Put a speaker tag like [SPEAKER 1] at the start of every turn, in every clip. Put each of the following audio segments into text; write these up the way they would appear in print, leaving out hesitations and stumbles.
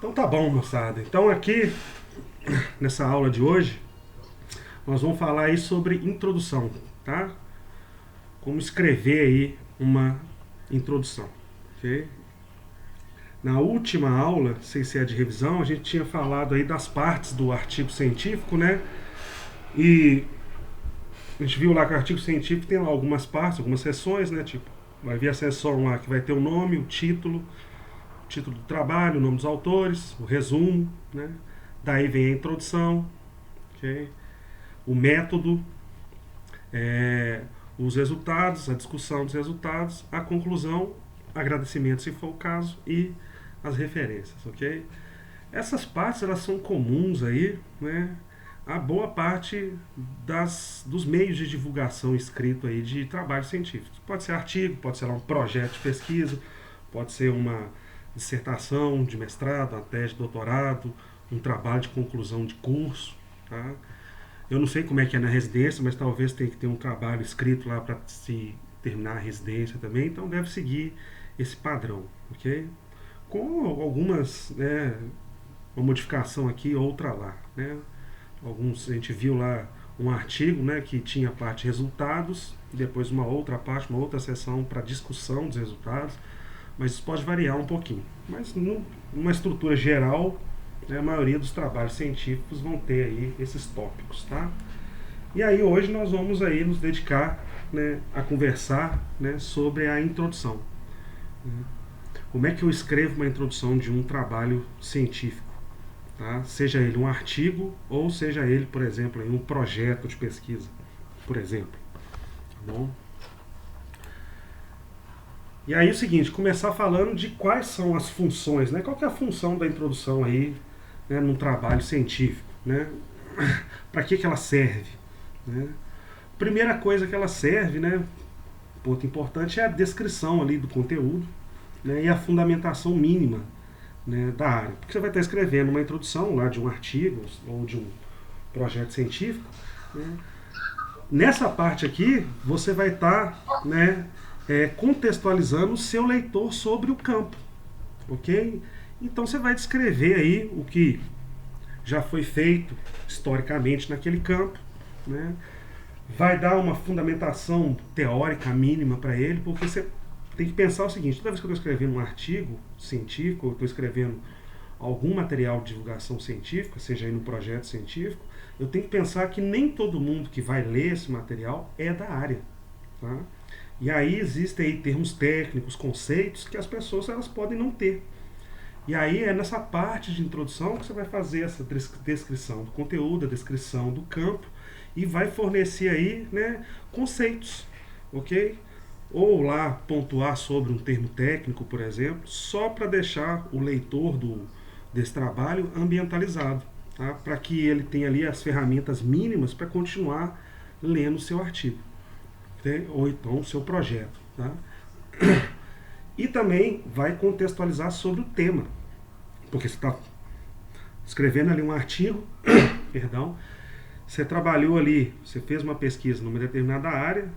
[SPEAKER 1] Então tá bom, moçada. Então aqui, nessa aula de hoje, nós vamos falar aí sobre introdução, tá? Como escrever aí uma introdução, ok? Na última aula, sem ser a de revisão, a gente tinha falado aí das partes do artigo científico, né? E a gente viu lá que o artigo científico tem lá algumas partes, algumas seções, né? Tipo, vai vir a seção lá que vai ter o nome, o título do trabalho, o nome dos autores, o resumo, né? Daí vem a introdução, ok? O método, é, os resultados, a discussão dos resultados, a conclusão, agradecimento se for o caso e as referências, ok? Essas partes elas são comuns aí, né? A boa parte dos meios de divulgação escrito aí de trabalhos científicos. Pode ser artigo, pode ser lá um projeto de pesquisa, pode ser uma dissertação de mestrado, uma tese de doutorado, um trabalho de conclusão de curso, tá? Eu não sei como é que é na residência, mas talvez tenha que ter um trabalho escrito lá para se terminar a residência também, então deve seguir esse padrão, ok? Com algumas, né, uma modificação aqui, outra lá, né? A gente viu lá um artigo, né, que tinha a parte resultados, e depois uma outra parte, uma outra seção para discussão dos resultados, mas isso pode variar um pouquinho. Mas numa estrutura geral, né, a maioria dos trabalhos científicos vão ter aí esses tópicos, tá? E aí hoje nós vamos aí nos dedicar, né, a conversar, né, sobre a introdução. Como é que eu escrevo uma introdução de um trabalho científico? Tá? Seja ele um artigo ou seja ele, por exemplo, um projeto de pesquisa, por exemplo. Tá bom? E aí é o seguinte, começar falando de quais são as funções, né? Qual que é a função da introdução aí, né, num trabalho científico, né? Para que ela serve? Né? Primeira coisa que ela serve, né, ponto importante, é a descrição ali do conteúdo, né, e a fundamentação mínima, né, da área. Porque você vai estar escrevendo uma introdução lá de um artigo ou de um projeto científico, né? Nessa parte aqui, você vai estar, né, contextualizando o seu leitor sobre o campo, ok? Então você vai descrever aí o que já foi feito historicamente naquele campo, né? Vai dar uma fundamentação teórica mínima para ele, porque você tem que pensar o seguinte: toda vez que eu estou escrevendo um artigo científico, ou estou escrevendo algum material de divulgação científica, seja aí no projeto científico, eu tenho que pensar que nem todo mundo que vai ler esse material é da área, tá? E aí existem aí termos técnicos, conceitos que as pessoas elas podem não ter. E aí é nessa parte de introdução que você vai fazer essa descrição do conteúdo, a descrição do campo, e vai fornecer aí, né, conceitos, ok? Ou lá pontuar sobre um termo técnico, por exemplo, só para deixar o leitor desse trabalho ambientalizado, tá? Para que ele tenha ali as ferramentas mínimas para continuar lendo o seu artigo, okay? Ou então o seu projeto, tá? E também vai contextualizar sobre o tema, porque você está escrevendo ali um artigo, perdão, você trabalhou ali, você fez uma pesquisa numa determinada área,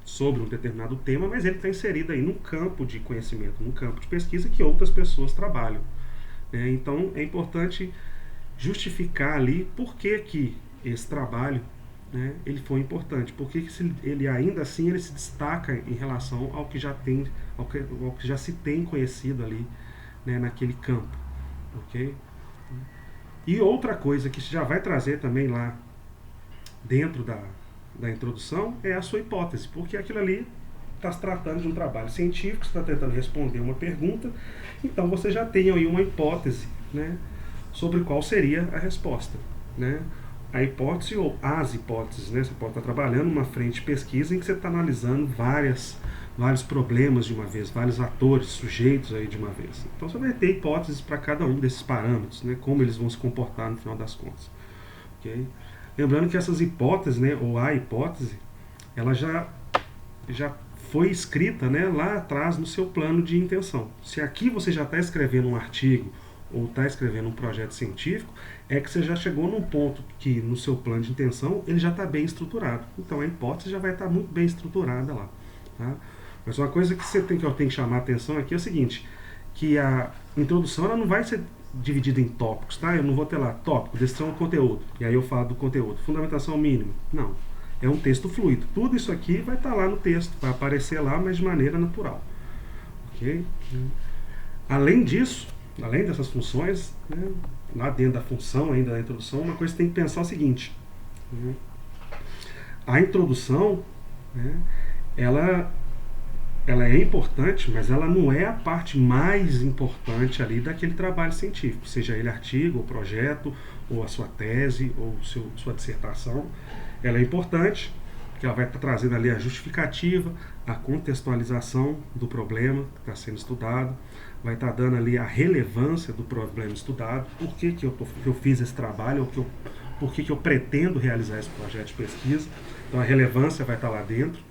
[SPEAKER 1] sobre um determinado tema, mas ele está inserido aí num campo de conhecimento, num campo de pesquisa que outras pessoas trabalham. Então é importante justificar ali por que esse trabalho, né, ele foi importante, porque ele ainda assim ele se destaca em relação ao que já tem, ao que já se tem conhecido ali, né, naquele campo, ok? E outra coisa que já vai trazer também lá dentro da introdução é a sua hipótese, porque aquilo ali está se tratando de um trabalho científico, você está tentando responder uma pergunta, então você já tem aí uma hipótese, né, sobre qual seria a resposta, né? A hipótese ou as hipóteses, né? Você pode estar trabalhando numa frente de pesquisa em que você está analisando vários problemas de uma vez, vários atores, sujeitos aí de uma vez. Então você vai ter hipóteses para cada um desses parâmetros, né, como eles vão se comportar no final das contas, ok? Lembrando que essas hipóteses, né, ou a hipótese, ela já foi escrita, né, lá atrás no seu plano de intenção. Se aqui você já está escrevendo um artigo ou está escrevendo um projeto científico, é que você já chegou num ponto que no seu plano de intenção ele já está bem estruturado. Então a hipótese já vai estar muito bem estruturada lá, tá? Mas uma coisa que eu tenho que chamar a atenção aqui é o seguinte, que a introdução ela não vai ser dividido em tópicos, tá? Eu não vou ter lá tópico, descrição do conteúdo, e aí eu falo do conteúdo. Fundamentação mínima, não. É um texto fluido. Tudo isso aqui vai estar lá no texto, vai aparecer lá, mas de maneira natural. Ok? Além disso, além dessas funções, né, lá dentro da função, ainda da introdução, uma coisa que tem que pensar é o seguinte. Né, a introdução, né, ela é importante, mas ela não é a parte mais importante ali daquele trabalho científico, seja ele artigo, ou projeto, ou a sua tese, ou sua dissertação. Ela é importante, porque ela vai estar trazendo ali a justificativa, a contextualização do problema que está sendo estudado, vai estar dando ali a relevância do problema estudado, por que eu fiz esse trabalho, ou por que eu pretendo realizar esse projeto de pesquisa. Então a relevância vai estar lá dentro,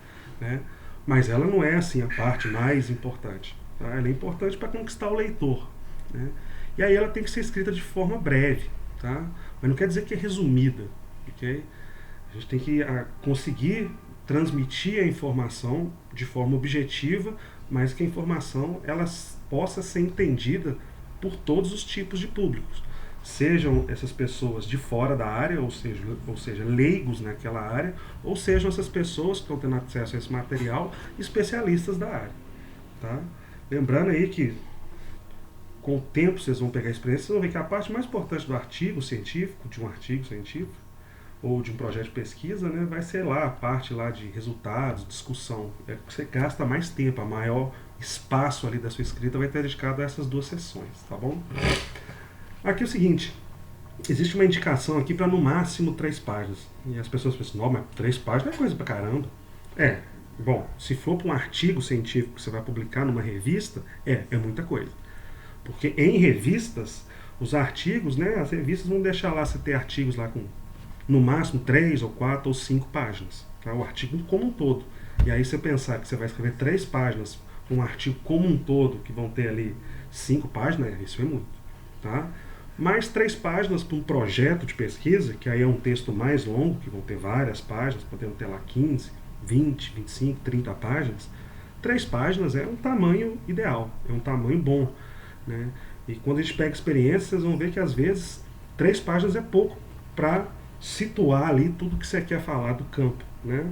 [SPEAKER 1] né? Mas ela não é assim a parte mais importante. Tá? Ela é importante para conquistar o leitor. Né? E aí ela tem que ser escrita de forma breve. Tá? Mas não quer dizer que é resumida. Okay? A gente tem que conseguir transmitir a informação de forma objetiva, mas que a informação ela possa ser entendida por todos os tipos de públicos. Sejam essas pessoas de fora da área, ou seja, leigos naquela área, ou sejam essas pessoas que estão tendo acesso a esse material, especialistas da área. Tá? Lembrando aí que com o tempo vocês vão pegar a experiência, vocês vão ver que a parte mais importante do artigo científico, de um artigo científico, ou de um projeto de pesquisa, né, vai ser lá a parte lá de resultados, discussão. É que você gasta mais tempo, a maior espaço ali da sua escrita vai ter dedicado a essas duas sessões, tá bom? Aqui é o seguinte, existe uma indicação aqui para no máximo 3 páginas. E as pessoas pensam, não, mas 3 páginas é coisa pra caramba. Bom, se for para um artigo científico que você vai publicar numa revista, é muita coisa. Porque em revistas, os artigos, né, as revistas vão deixar lá você ter artigos lá com no máximo 3 ou 4 ou 5 páginas. Tá? O artigo como um todo. E aí você pensar que você vai escrever 3 páginas para um artigo como um todo, que vão ter ali 5 páginas, isso é muito. Tá? Mais 3 páginas para um projeto de pesquisa, que aí é um texto mais longo, que vão ter várias páginas, podendo ter lá 15, 20, 25, 30 páginas. 3 páginas é um tamanho ideal, é um tamanho bom. Né? E quando a gente pega experiência, vocês vão ver que às vezes 3 páginas é pouco para situar ali tudo que você quer falar do campo. Né?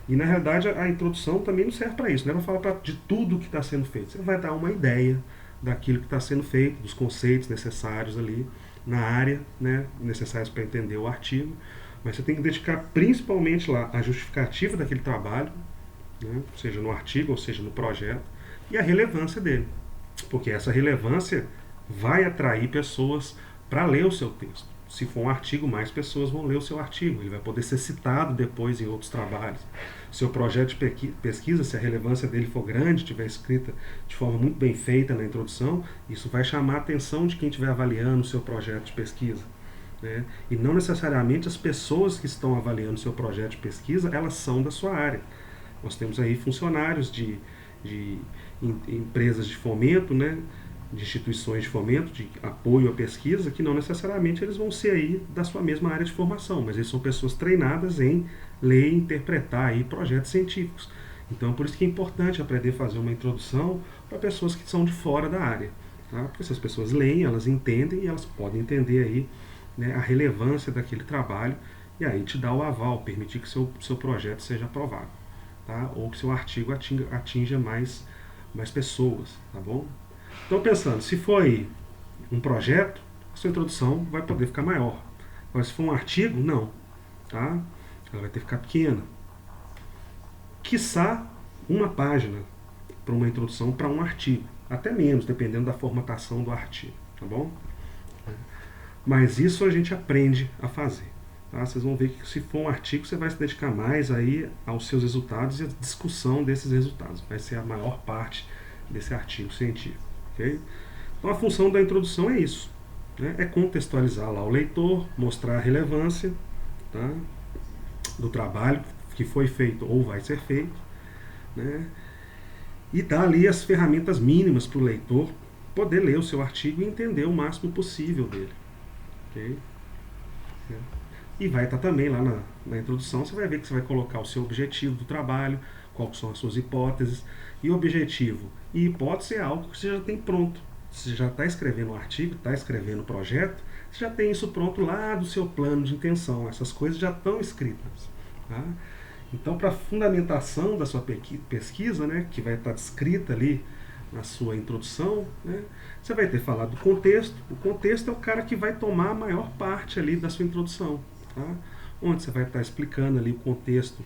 [SPEAKER 1] E na realidade a introdução também não serve para isso, não é para falar de tudo que está sendo feito. Você vai dar uma ideia daquilo que está sendo feito, dos conceitos necessários ali na área, né, necessários para entender o artigo, mas você tem que dedicar principalmente lá a justificativa daquele trabalho, né, seja no artigo ou seja no projeto, e a relevância dele, porque essa relevância vai atrair pessoas para ler o seu texto. Se for um artigo, mais pessoas vão ler o seu artigo, ele vai poder ser citado depois em outros trabalhos. Seu projeto de pesquisa, se a relevância dele for grande, estiver escrita de forma muito bem feita na introdução, isso vai chamar a atenção de quem estiver avaliando o seu projeto de pesquisa. Né? E não necessariamente as pessoas que estão avaliando o seu projeto de pesquisa, elas são da sua área. Nós temos aí funcionários de empresas de fomento, né? De instituições de fomento, de apoio à pesquisa, que não necessariamente eles vão ser aí da sua mesma área de formação, mas eles são pessoas treinadas em ler e interpretar aí projetos científicos. Então, por isso que é importante aprender a fazer uma introdução para pessoas que são de fora da área. Tá? Porque essas pessoas leem, elas entendem e elas podem entender aí, né, a relevância daquele trabalho e aí te dá o aval, permitir que seu projeto seja aprovado. Tá? Ou que seu artigo atinja mais pessoas. Tá bom? Estou pensando, se for aí um projeto, a sua introdução vai poder ficar maior. Mas se for um artigo, não. Tá? Ela vai ter que ficar pequena. Quiçá uma página para uma introdução para um artigo. Até menos, dependendo da formatação do artigo. Tá bom? Mas isso a gente aprende a fazer. Tá? Vocês vão ver que se for um artigo, você vai se dedicar mais aí aos seus resultados e à discussão desses resultados. Vai ser a maior parte desse artigo científico. Okay? Então a função da introdução é isso. Né? É contextualizar lá o leitor, mostrar a relevância, tá, do trabalho que foi feito ou vai ser feito, né? E dar ali as ferramentas mínimas para o leitor poder ler o seu artigo e entender o máximo possível dele. Okay? E vai estar também lá na introdução, você vai ver que você vai colocar o seu objetivo do trabalho, quais são as suas hipóteses. E objetivo e hipótese é algo que você já tem pronto. você já está escrevendo um artigo, está escrevendo um projeto, você já tem isso pronto lá do seu plano de intenção. Essas coisas já estão escritas. Tá? Então, para a fundamentação da sua pesquisa, né, que vai estar descrita ali na sua introdução, né, você vai ter falado do contexto. O contexto é o cara que vai tomar a maior parte ali da sua introdução. Tá? Onde você vai estar explicando ali o contexto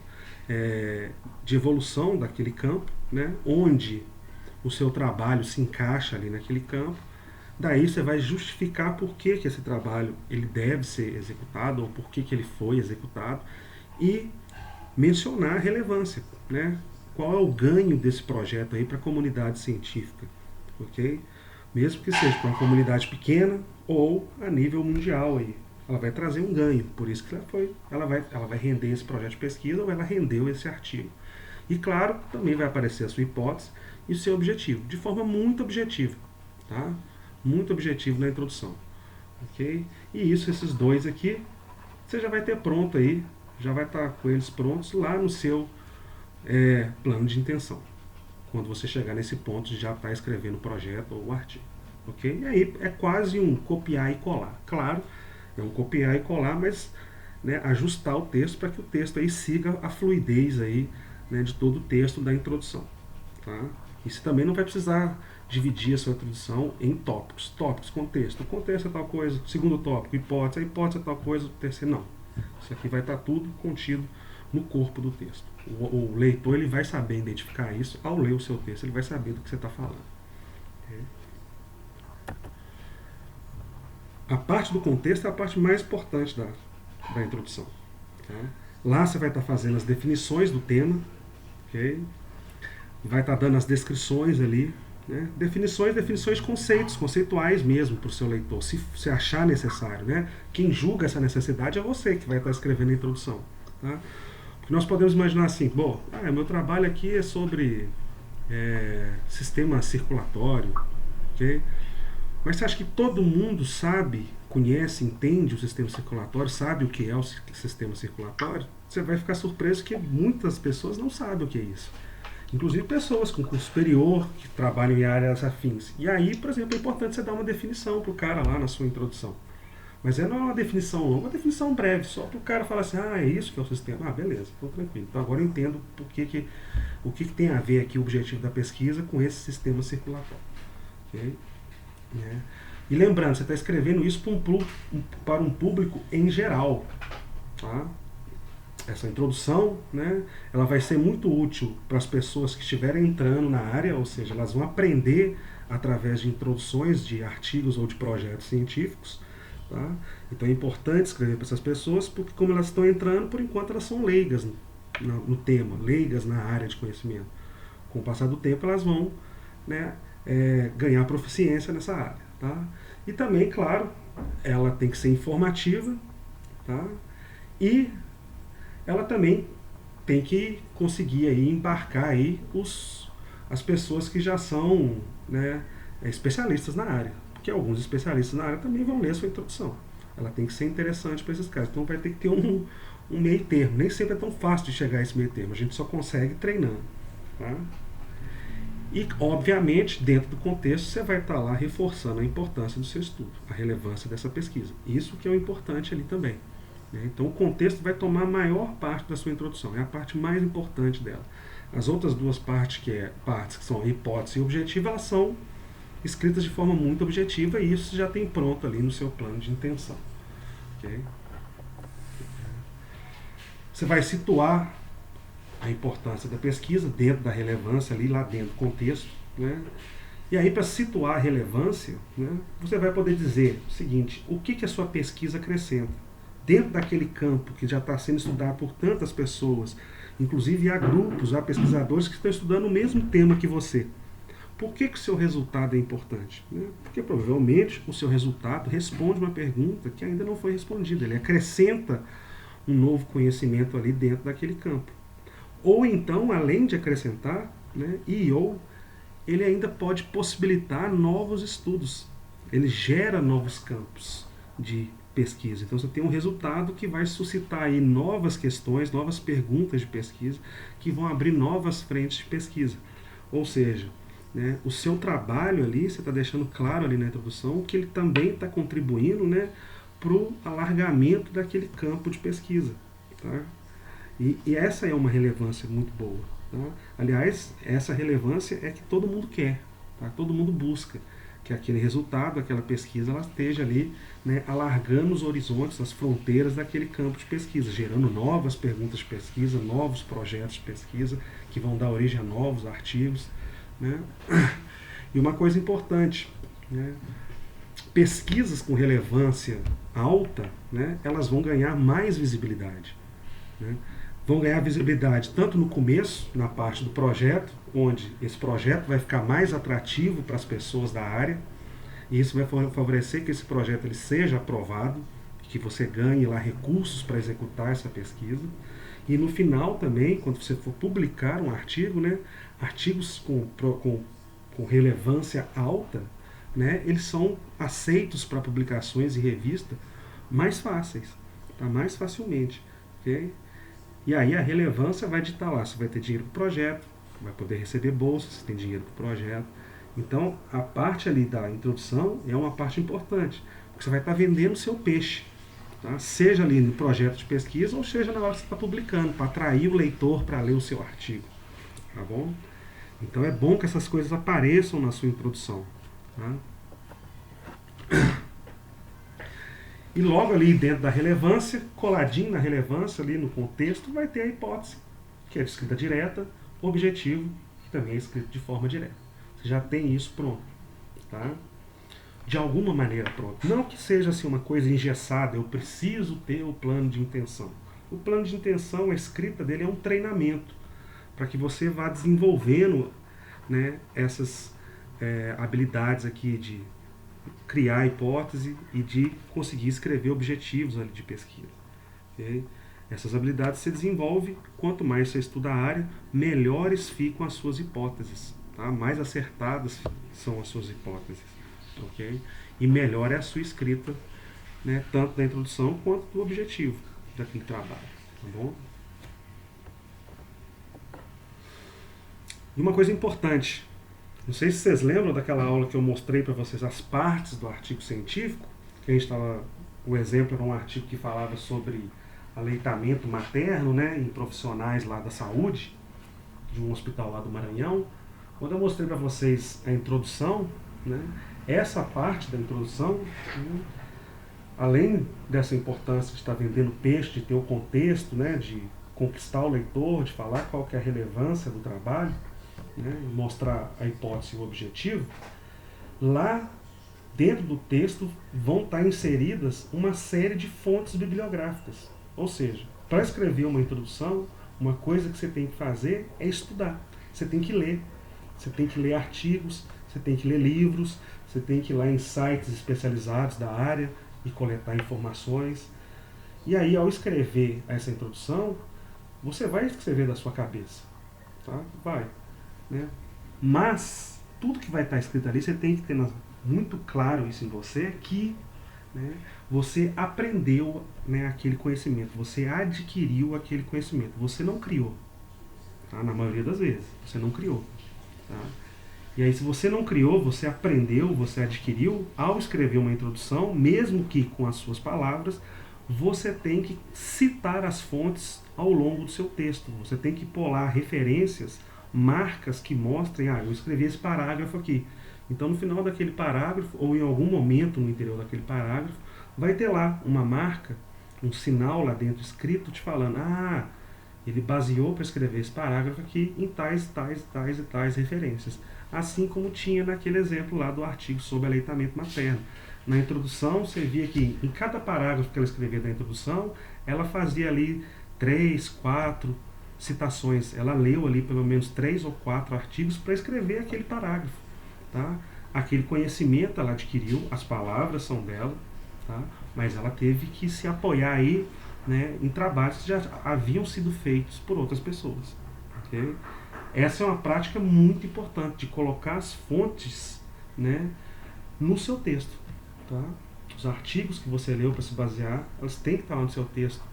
[SPEAKER 1] de evolução daquele campo, né, onde o seu trabalho se encaixa ali naquele campo. Daí você vai justificar por que esse trabalho ele deve ser executado ou por que ele foi executado e mencionar a relevância, né? Qual é o ganho desse projeto aí para a comunidade científica, ok? Mesmo que seja para uma comunidade pequena ou a nível mundial aí, ela vai trazer um ganho. Por isso que ela vai render esse projeto de pesquisa ou ela rendeu esse artigo. E claro, também vai aparecer a sua hipótese e o seu objetivo, de forma muito objetiva, tá? Muito objetivo na introdução, ok? E esses dois aqui, você já vai ter pronto aí, já vai estar com eles prontos lá no seu plano de intenção, quando você chegar nesse ponto de já estar escrevendo o projeto ou o artigo, ok? E aí é quase um copiar e colar, claro, é um copiar e colar, mas né, ajustar o texto para que o texto aí siga a fluidez aí, né, de todo o texto da introdução, tá? E você também não vai precisar dividir a sua introdução em tópicos. Tópicos, contexto. O contexto é tal coisa. Segundo tópico, hipótese. A hipótese é tal coisa. O terceiro, não. Isso aqui vai estar tudo contido no corpo do texto. O leitor ele vai saber identificar isso ao ler o seu texto. Ele vai saber do que você está falando. A parte do contexto é a parte mais importante da introdução. Tá? Lá você vai estar fazendo as definições do tema. Okay? Vai estar dando as descrições ali, né? Definições conceituais mesmo para o seu leitor, se achar necessário, né? Quem julga essa necessidade é você que vai estar escrevendo a introdução, tá? Porque nós podemos imaginar assim, bom, meu trabalho aqui é sobre sistema circulatório, ok? Mas você acha que todo mundo sabe, conhece, entende o sistema circulatório, sabe o que é o sistema circulatório? Você vai ficar surpreso que muitas pessoas não sabem o que é isso. Inclusive pessoas com curso superior que trabalham em áreas afins. E aí, por exemplo, é importante você dar uma definição para o cara lá na sua introdução. Mas não é uma definição longa, uma definição breve, só para o cara falar assim, é isso que é o sistema. Beleza, estou tranquilo. Então agora eu entendo o que tem a ver aqui o objetivo da pesquisa com esse sistema circulatório. Okay? E lembrando, você está escrevendo isso para um público em geral. Tá? Essa introdução, né, ela vai ser muito útil para as pessoas que estiverem entrando na área, ou seja, elas vão aprender através de introduções de artigos ou de projetos científicos. Tá? Então é importante escrever para essas pessoas, porque como elas estão entrando, por enquanto elas são leigas no tema, leigas na área de conhecimento. Com o passar do tempo elas vão, né, ganhar proficiência nessa área. Tá? E também, claro, ela tem que ser informativa, tá? E ela também tem que conseguir aí embarcar aí as pessoas que já são, né, especialistas na área. Porque alguns especialistas na área também vão ler a sua introdução. Ela tem que ser interessante para esses casos. Então vai ter que ter um meio termo. Nem sempre é tão fácil de chegar a esse meio termo. A gente só consegue treinando. Tá? E, obviamente, dentro do contexto, você vai estar lá reforçando a importância do seu estudo, a relevância dessa pesquisa. Isso que é o importante ali também. Então o contexto vai tomar a maior parte da sua introdução, é a parte mais importante dela. As outras duas partes que são a hipótese e o objetivo, elas são escritas de forma muito objetiva e isso já tem pronto ali no seu plano de intenção. Okay? Você vai situar a importância da pesquisa dentro da relevância, ali lá dentro do contexto. Né? E aí, para situar a relevância, né, você vai poder dizer o seguinte, o que a sua pesquisa acrescenta? Dentro daquele campo que já está sendo estudado por tantas pessoas, inclusive há grupos, há pesquisadores que estão estudando o mesmo tema que você. Por que o seu resultado é importante? Porque provavelmente o seu resultado responde uma pergunta que ainda não foi respondida. Ele acrescenta um novo conhecimento ali dentro daquele campo. Ou então, além de acrescentar, né, ele ainda pode possibilitar novos estudos. Ele gera novos campos de pesquisa. Então você tem um resultado que vai suscitar aí novas questões, novas perguntas de pesquisa, que vão abrir novas frentes de pesquisa. Ou seja, né, o seu trabalho ali, você está deixando claro ali na introdução que ele também está contribuindo, né, para o alargamento daquele campo de pesquisa. Tá? E essa é uma relevância muito boa. Tá? Aliás, essa relevância é que todo mundo quer, tá? Todo mundo busca que aquele resultado, aquela pesquisa, ela esteja ali, né, alargando os horizontes, as fronteiras daquele campo de pesquisa, gerando novas perguntas de pesquisa, novos projetos de pesquisa que vão dar origem a novos artigos. Né? E uma coisa importante, né, pesquisas com relevância alta, né, elas vão ganhar mais visibilidade. Né? Vão ganhar visibilidade tanto no começo, na parte do projeto, onde esse projeto vai ficar mais atrativo para as pessoas da área, e isso vai favorecer que esse projeto ele seja aprovado, que você ganhe lá recursos para executar essa pesquisa. E no final também, quando você for publicar um artigo, né, artigos com relevância alta, né, eles são aceitos para publicações e revista mais fáceis, tá? Mais facilmente. Okay? E aí a relevância vai ditar lá, você vai ter dinheiro para o projeto, vai poder receber bolsa, se tem dinheiro para o projeto. Então a parte ali da introdução é uma parte importante, porque você vai estar vendendo o seu peixe. Tá? Seja ali no projeto de pesquisa ou seja na hora que você está publicando, para atrair o leitor para ler o seu artigo. Tá bom? Então é bom que essas coisas apareçam na sua introdução. Tá? E logo ali dentro da relevância, coladinho na relevância, ali no contexto, vai ter a hipótese, que é de escrita direta, objetivo, que também é escrito de forma direta. Você já tem isso pronto. Tá? De alguma maneira pronto. Não que seja assim, uma coisa engessada, eu preciso ter o plano de intenção. O plano de intenção, a escrita dele é um treinamento, para que você vá desenvolvendo, né, essas habilidades aqui de criar a hipótese e de conseguir escrever objetivos ali de pesquisa. Okay? Essas habilidades se desenvolve, quanto mais você estuda a área, melhores ficam as suas hipóteses, tá? Mais acertadas são as suas hipóteses. Okay? E melhor é a sua escrita, né, tanto da introdução quanto do objetivo daquele trabalho. Tá bom? E uma coisa importante, não sei se vocês lembram daquela aula que eu mostrei para vocês as partes do artigo científico, que a gente estava, o exemplo era um artigo que falava sobre aleitamento materno, né, em profissionais lá da saúde, de um hospital lá do Maranhão. Quando eu mostrei para vocês a introdução, né, essa parte da introdução, né, além dessa importância de estar vendendo peixe, de ter o contexto, né, de conquistar o leitor, de falar qual que é a relevância do trabalho, né, mostrar a hipótese e o objetivo, lá dentro do texto vão estar inseridas uma série de fontes bibliográficas. Ou seja, para escrever uma introdução, uma coisa que você tem que fazer é estudar. Você tem que ler. Você tem que ler artigos, você tem que ler livros, você tem que ir lá em sites especializados da área e coletar informações. E aí, ao escrever essa introdução, você vai escrever da sua cabeça. Tá? Vai. Né? Mas tudo que vai estar escrito ali, você tem que ter muito claro isso em você, que, né, você aprendeu, né, aquele conhecimento, você adquiriu aquele conhecimento, você não criou. Tá? Na maioria das vezes, você não criou. Tá? E aí, se você não criou, você aprendeu, você adquiriu, ao escrever uma introdução, mesmo que com as suas palavras, você tem que citar as fontes ao longo do seu texto, você tem que pôr lá referências, marcas que mostrem, eu escrevi esse parágrafo aqui. Então, no final daquele parágrafo, ou em algum momento no interior daquele parágrafo, vai ter lá uma marca, um sinal lá dentro escrito te falando, ele baseou para escrever esse parágrafo aqui em tais e tais referências. Assim como tinha naquele exemplo lá do artigo sobre aleitamento materno. Na introdução, você via que em cada parágrafo que ela escrevia da introdução, ela fazia ali 3, 4 citações. Ela leu ali pelo menos 3 ou 4 artigos para escrever aquele parágrafo. Tá? Aquele conhecimento ela adquiriu, as palavras são dela, tá? Mas ela teve que se apoiar aí, né, em trabalhos que já haviam sido feitos por outras pessoas. Okay? Essa é uma prática muito importante, de colocar as fontes, né, no seu texto. Tá? Os artigos que você leu para se basear, elas têm que estar lá no seu texto,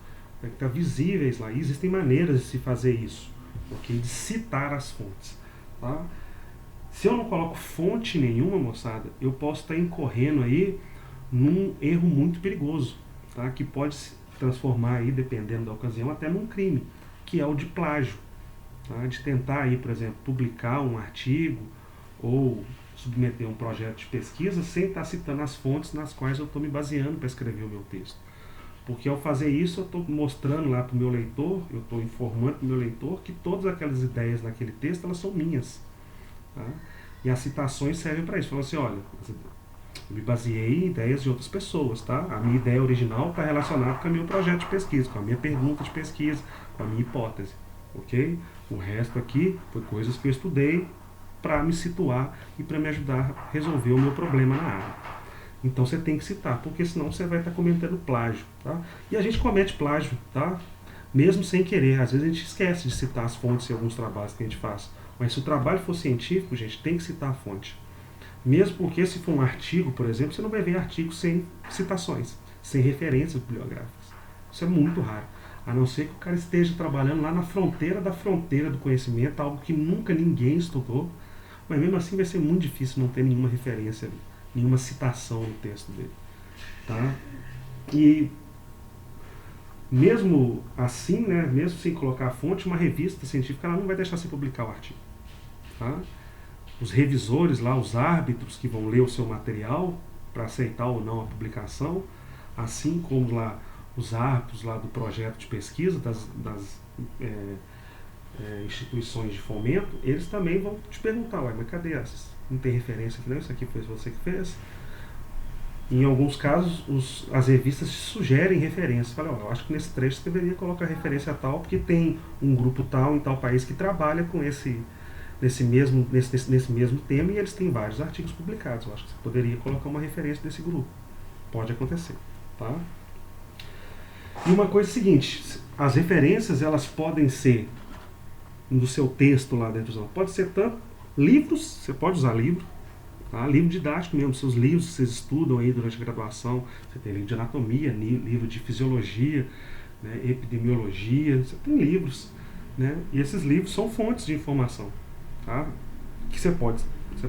[SPEAKER 1] tem que estar visíveis lá. E existem maneiras de se fazer isso, okay? De citar as fontes. Tá? Se eu não coloco fonte nenhuma, moçada, eu posso estar incorrendo aí num erro muito perigoso, tá? Que pode se transformar aí, dependendo da ocasião, até num crime, que é o de plágio, tá? De tentar aí, por exemplo, publicar um artigo ou submeter um projeto de pesquisa sem estar citando as fontes nas quais eu estou me baseando para escrever o meu texto. Porque ao fazer isso eu estou mostrando lá para o meu leitor, eu estou informando para o meu leitor que todas aquelas ideias naquele texto elas são minhas. Tá? E as citações servem para isso. Falou assim, olha, eu me baseei em ideias de outras pessoas, tá? A minha ideia original está relacionada com o meu projeto de pesquisa, com a minha pergunta de pesquisa, com a minha hipótese, ok? O resto aqui foi coisas que eu estudei para me situar e para me ajudar a resolver o meu problema na área. Então você tem que citar, porque senão você vai estar cometendo plágio, tá? E a gente comete plágio, tá? Mesmo sem querer. Às vezes a gente esquece de citar as fontes em alguns trabalhos que a gente faz. Mas se o trabalho for científico, gente, tem que citar a fonte. Mesmo porque se for um artigo, por exemplo, você não vai ver artigo sem citações, sem referências bibliográficas. Isso é muito raro. A não ser que o cara esteja trabalhando lá na fronteira da fronteira do conhecimento, algo que nunca ninguém estudou. Mas mesmo assim vai ser muito difícil não ter nenhuma referência ali, nenhuma citação no texto dele. Tá? E mesmo assim, né, mesmo sem colocar a fonte, uma revista científica ela não vai deixar você publicar o artigo. Tá? Os revisores lá, os árbitros que vão ler o seu material para aceitar ou não a publicação, assim como lá os árbitros lá do projeto de pesquisa das instituições de fomento, eles também vão te perguntar, ué, mas cadê essas? Não tem referência aqui não? Isso aqui foi você que fez? Em alguns casos, as revistas sugerem referências. Falam, eu acho que nesse trecho você deveria colocar referência tal, porque tem um grupo tal em tal país que trabalha com nesse mesmo tema e eles têm vários artigos publicados. Eu acho que você poderia colocar uma referência desse grupo. Pode acontecer. Tá? E uma coisa é a seguinte, as referências elas podem ser no seu texto lá dentro, pode ser tanto livros, você pode usar livro, tá? Livro didático mesmo, seus livros que vocês estudam aí durante a graduação, você tem livro de anatomia, livro de fisiologia, né, epidemiologia, você tem livros, né, e esses livros são fontes de informação, tá? Que você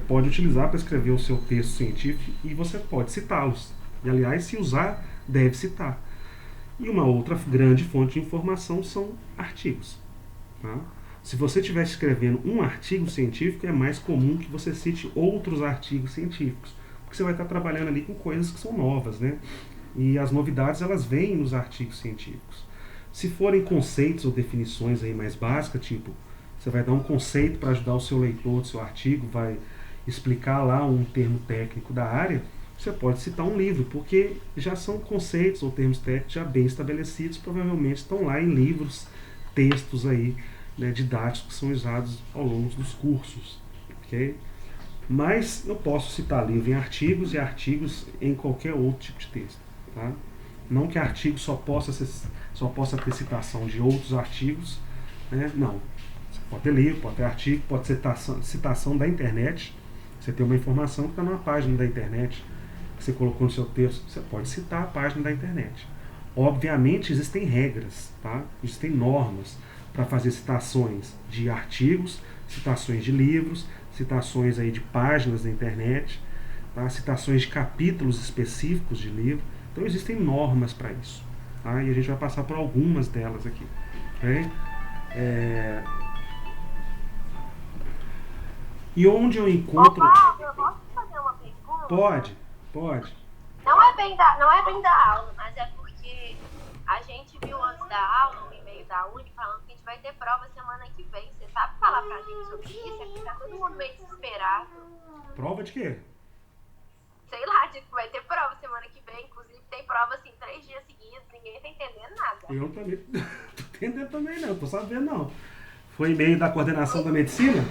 [SPEAKER 1] pode utilizar para escrever o seu texto científico e você pode citá-los. E aliás, se usar, deve citar. E uma outra grande fonte de informação são artigos. Tá? Se você estiver escrevendo um artigo científico, é mais comum que você cite outros artigos científicos, porque você vai estar trabalhando ali com coisas que são novas, né? E as novidades elas vêm nos artigos científicos. Se forem conceitos ou definições aí mais básicas, tipo, você vai dar um conceito para ajudar o seu leitor do seu artigo, vai explicar lá um termo técnico da área, você pode citar um livro, porque já são conceitos ou termos técnicos já bem estabelecidos, provavelmente estão lá em livros, textos aí, né, didáticos que são usados ao longo dos cursos. Okay? Mas eu posso citar livro em artigos e artigos em qualquer outro tipo de texto. Tá? Não que artigo só possa ter citação de outros artigos, né? Não. Você pode ter livro, pode ter artigo, pode ser citação da internet. Você tem uma informação que está numa página da internet, que você colocou no seu texto, você pode citar a página da internet. Obviamente existem regras, tá? Existem normas para fazer citações de artigos, citações de livros, citações aí de páginas da internet, tá? Citações de capítulos específicos de livro. Então existem normas para isso, tá? E a gente vai passar por algumas delas aqui. Okay? E onde eu encontro...
[SPEAKER 2] Eu posso fazer uma pergunta?
[SPEAKER 1] Pode.
[SPEAKER 2] Não é bem da aula, mas é porque a gente viu antes da aula, no e-mail da Uni, falando que a gente vai ter prova semana que vem. Você sabe falar pra gente sobre isso? É que tá todo mundo meio desesperado.
[SPEAKER 1] Prova de quê?
[SPEAKER 2] Sei lá, diz que vai ter prova semana que vem. Inclusive tem prova assim 3 dias seguidos, ninguém tá entendendo nada.
[SPEAKER 1] Eu também tô entendendo também não, tô sabendo não. Foi e-mail da coordenação da medicina?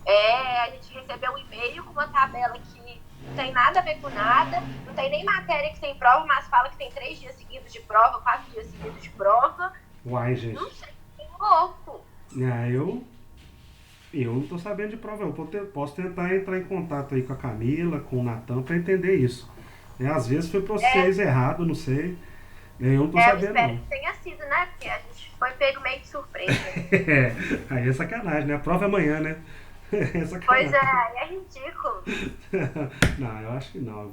[SPEAKER 2] A gente recebeu um e-mail com uma tabela que não tem nada a ver com nada, não tem nem matéria que tem prova, mas fala que tem 3 dias seguidos de prova, 4 dias seguidos de prova.
[SPEAKER 1] Uai, gente.
[SPEAKER 2] Não sei, tem louco.
[SPEAKER 1] Eu não tô sabendo de prova, eu posso tentar entrar em contato aí com a Camila, com o Natan para entender isso. Às vezes foi para vocês errado, não sei. Eu não tô sabendo
[SPEAKER 2] eu espero
[SPEAKER 1] não.
[SPEAKER 2] que tenha sido, né? Porque a gente foi pego meio de surpresa.
[SPEAKER 1] Aí é sacanagem, né? A prova é amanhã, né? É
[SPEAKER 2] Pois
[SPEAKER 1] sacanagem.
[SPEAKER 2] é ridículo.
[SPEAKER 1] Não, eu acho que não.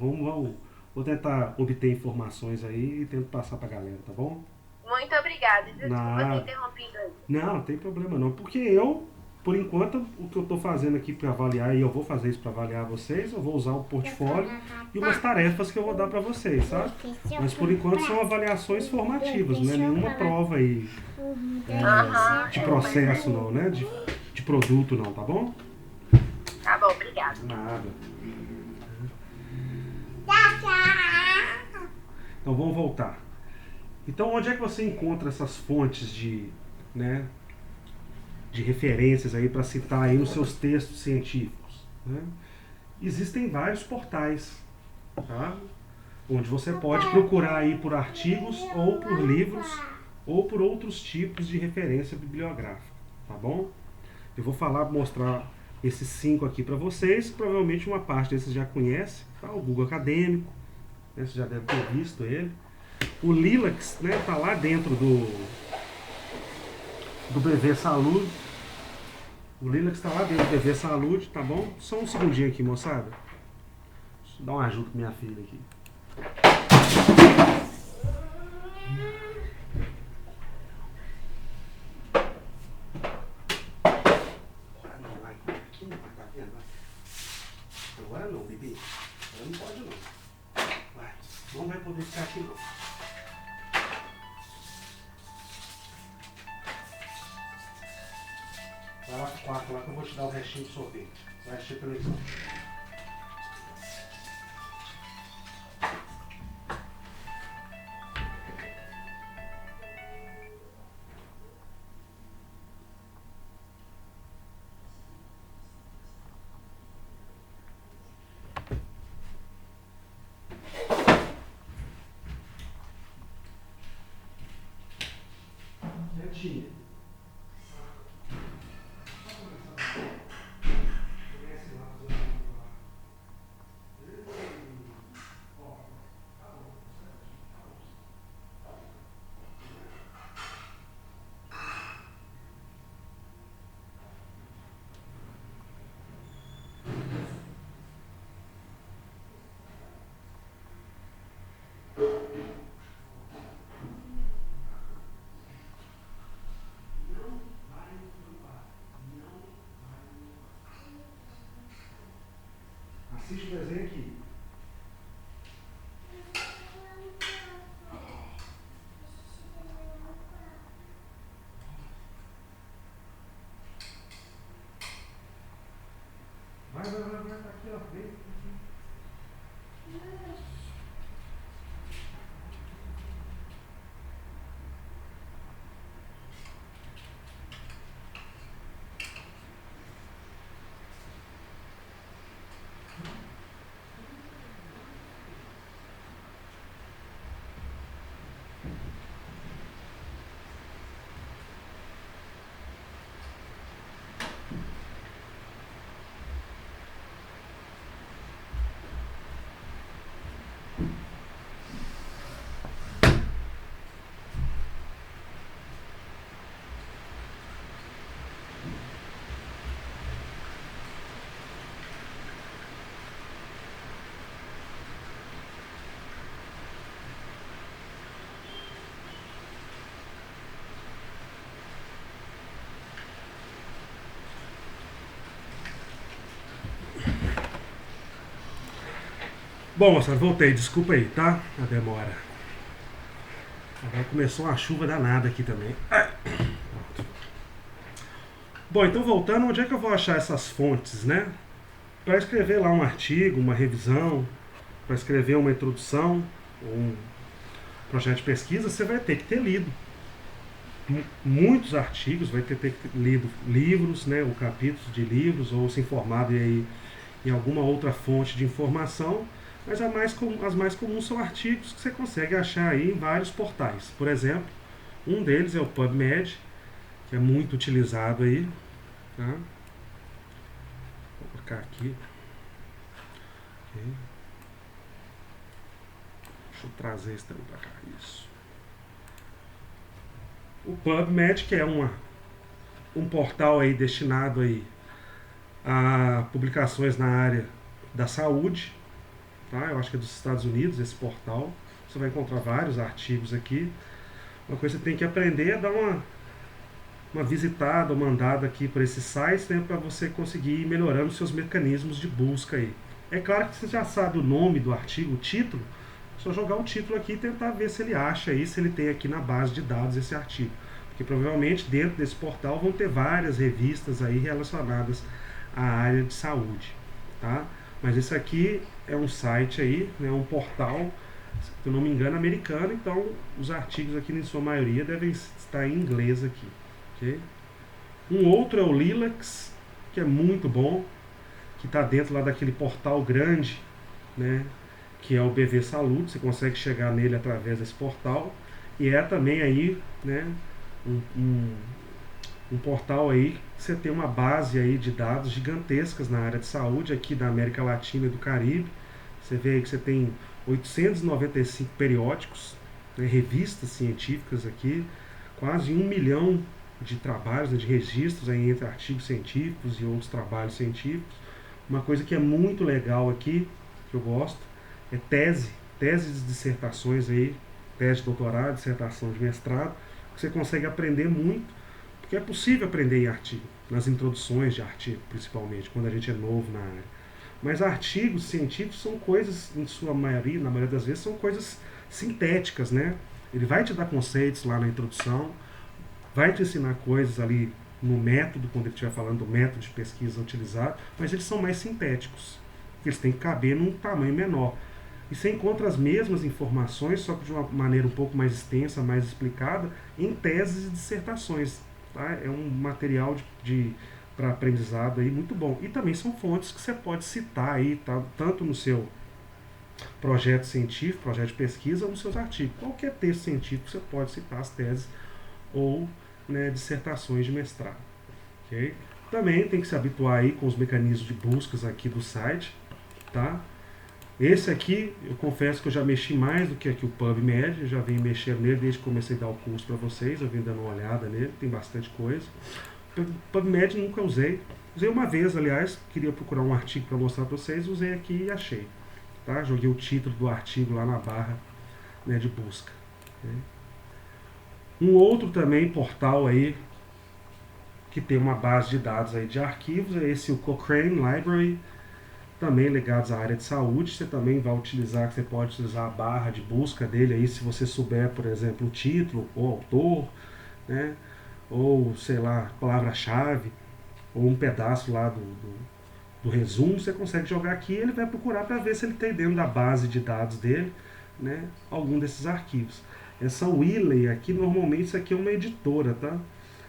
[SPEAKER 1] Vou tentar obter informações aí e tento passar pra galera, tá bom?
[SPEAKER 2] Muito obrigada. Desculpa ter
[SPEAKER 1] Nada.
[SPEAKER 2] interrompido aí.
[SPEAKER 1] Não, não tem problema não. Porque eu, por enquanto, o que eu tô fazendo aqui pra avaliar, e eu vou fazer isso pra avaliar vocês, eu vou usar o portfólio e umas tarefas que eu vou dar pra vocês, sabe? Mas por enquanto são avaliações formativas, não é nenhuma prova aí
[SPEAKER 2] Aham,
[SPEAKER 1] de
[SPEAKER 2] eu
[SPEAKER 1] processo
[SPEAKER 2] imagino.
[SPEAKER 1] não, né? De produto não, tá bom?
[SPEAKER 2] Tá bom, obrigada.
[SPEAKER 1] Nada. Então vamos voltar. Então onde é que você encontra essas fontes né, de referências aí para citar aí nos seus textos científicos? Né? Existem vários portais, tá? Onde você pode procurar aí por artigos ou por livros ou por outros tipos de referência bibliográfica, tá bom? Eu vou mostrar esses 5 aqui para vocês, provavelmente uma parte desses já conhece, tá? O Google Acadêmico, né? Você já deve ter visto ele. O Lilacs, né, tá lá dentro do BV Saúde. O Lilacs está lá dentro do BV Saúde, tá bom? Só um segundinho aqui, moçada. Deixa eu dar uma ajuda com minha filha aqui. Agora não, bebê. Agora não pode não. Vai. Não vai poder ficar aqui não. Vai lá pro quarto lá que eu vou te dar o restinho de sorvete. Vai assistir televisão. Quietinha. Assiste o desenho aqui. Vai, tá aqui, ó. Vem. Bom, moçada, voltei. Desculpa aí, tá? A demora. Agora começou uma chuva danada aqui também. Bom, então voltando, onde é que eu vou achar essas fontes, né? Para escrever lá um artigo, uma revisão, para escrever uma introdução, um projeto de pesquisa, você vai ter que ter lido muitos artigos, vai ter que ter lido livros, né, ou capítulos de livros, ou se informado aí em alguma outra fonte de informação, mas as mais comuns são artigos que você consegue achar aí em vários portais. Por exemplo, um deles é o PubMed, que é muito utilizado aí. Tá? Vou colocar aqui. Okay. Deixa eu trazer esse também para cá. Isso. O PubMed, que é um portal aí destinado aí a publicações na área da saúde, tá? Eu acho que é dos Estados Unidos, esse portal. Você vai encontrar vários artigos aqui. Uma coisa que você tem que aprender é dar uma visitada, uma andada aqui por esses sites, né, para você conseguir ir melhorando seus mecanismos de busca aí. É claro que você já sabe o nome do artigo, o título, é só jogar o título aqui e tentar ver se ele acha aí, se ele tem aqui na base de dados esse artigo. Porque provavelmente dentro desse portal vão ter várias revistas aí relacionadas à área de saúde, tá? Mas esse aqui é um site aí, né, um portal, se eu não me engano, americano, então os artigos aqui, em sua maioria, devem estar em inglês aqui. Okay? Um outro é o Lilacs, que é muito bom, que está dentro lá daquele portal grande, né, que é o BV Saúde. Você consegue chegar nele através desse portal. E é também aí, né, um portal aí que você tem uma base aí de dados gigantescas na área de saúde aqui da América Latina e do Caribe. Você vê aí que você tem 895 periódicos, né, revistas científicas aqui, quase 1 milhão de trabalhos, né, de registros aí entre artigos científicos e outros trabalhos científicos. Uma coisa que é muito legal aqui, que eu gosto, é teses de dissertações aí, tese de doutorado, dissertação de mestrado, que você consegue aprender muito, porque é possível aprender em artigo, nas introduções de artigo, principalmente, quando a gente é novo na área. Mas artigos científicos são coisas, em sua maioria, na maioria das vezes, são coisas sintéticas, né? Ele vai te dar conceitos lá na introdução, vai te ensinar coisas ali no método, quando ele estiver falando do método de pesquisa utilizado, mas eles são mais sintéticos. Eles têm que caber num tamanho menor. E você encontra as mesmas informações, só que de uma maneira um pouco mais extensa, mais explicada, em teses e dissertações. Tá? É um material para aprendizado aí muito bom. E também são fontes que você pode citar aí, tá? Tanto no seu projeto científico, projeto de pesquisa, ou nos seus artigos. Qualquer texto científico você pode citar as teses ou, né, dissertações de mestrado. Okay? Também tem que se habituar aí com os mecanismos de buscas aqui do site. Tá? Esse aqui, eu confesso que eu já mexi mais do que aqui o PubMed, eu já venho mexendo nele desde que comecei a dar o curso para vocês, eu venho dando uma olhada nele, tem bastante coisa. O PubMed nunca usei. Usei uma vez, aliás, queria procurar um artigo para mostrar para vocês, usei aqui e achei. Tá? Joguei o título do artigo lá na barra, né, de busca. Okay? Um outro também portal aí que tem uma base de dados aí de arquivos é esse, o Cochrane Library, também ligados à área de saúde. Você também vai utilizar, você pode utilizar a barra de busca dele aí, se você souber, por exemplo, o título, o autor, né, ou sei lá, palavra-chave, ou um pedaço lá do resumo, você consegue jogar aqui e ele vai procurar para ver se ele tem dentro da base de dados dele, né, algum desses arquivos. Essa Wiley aqui, normalmente isso aqui é uma editora, tá?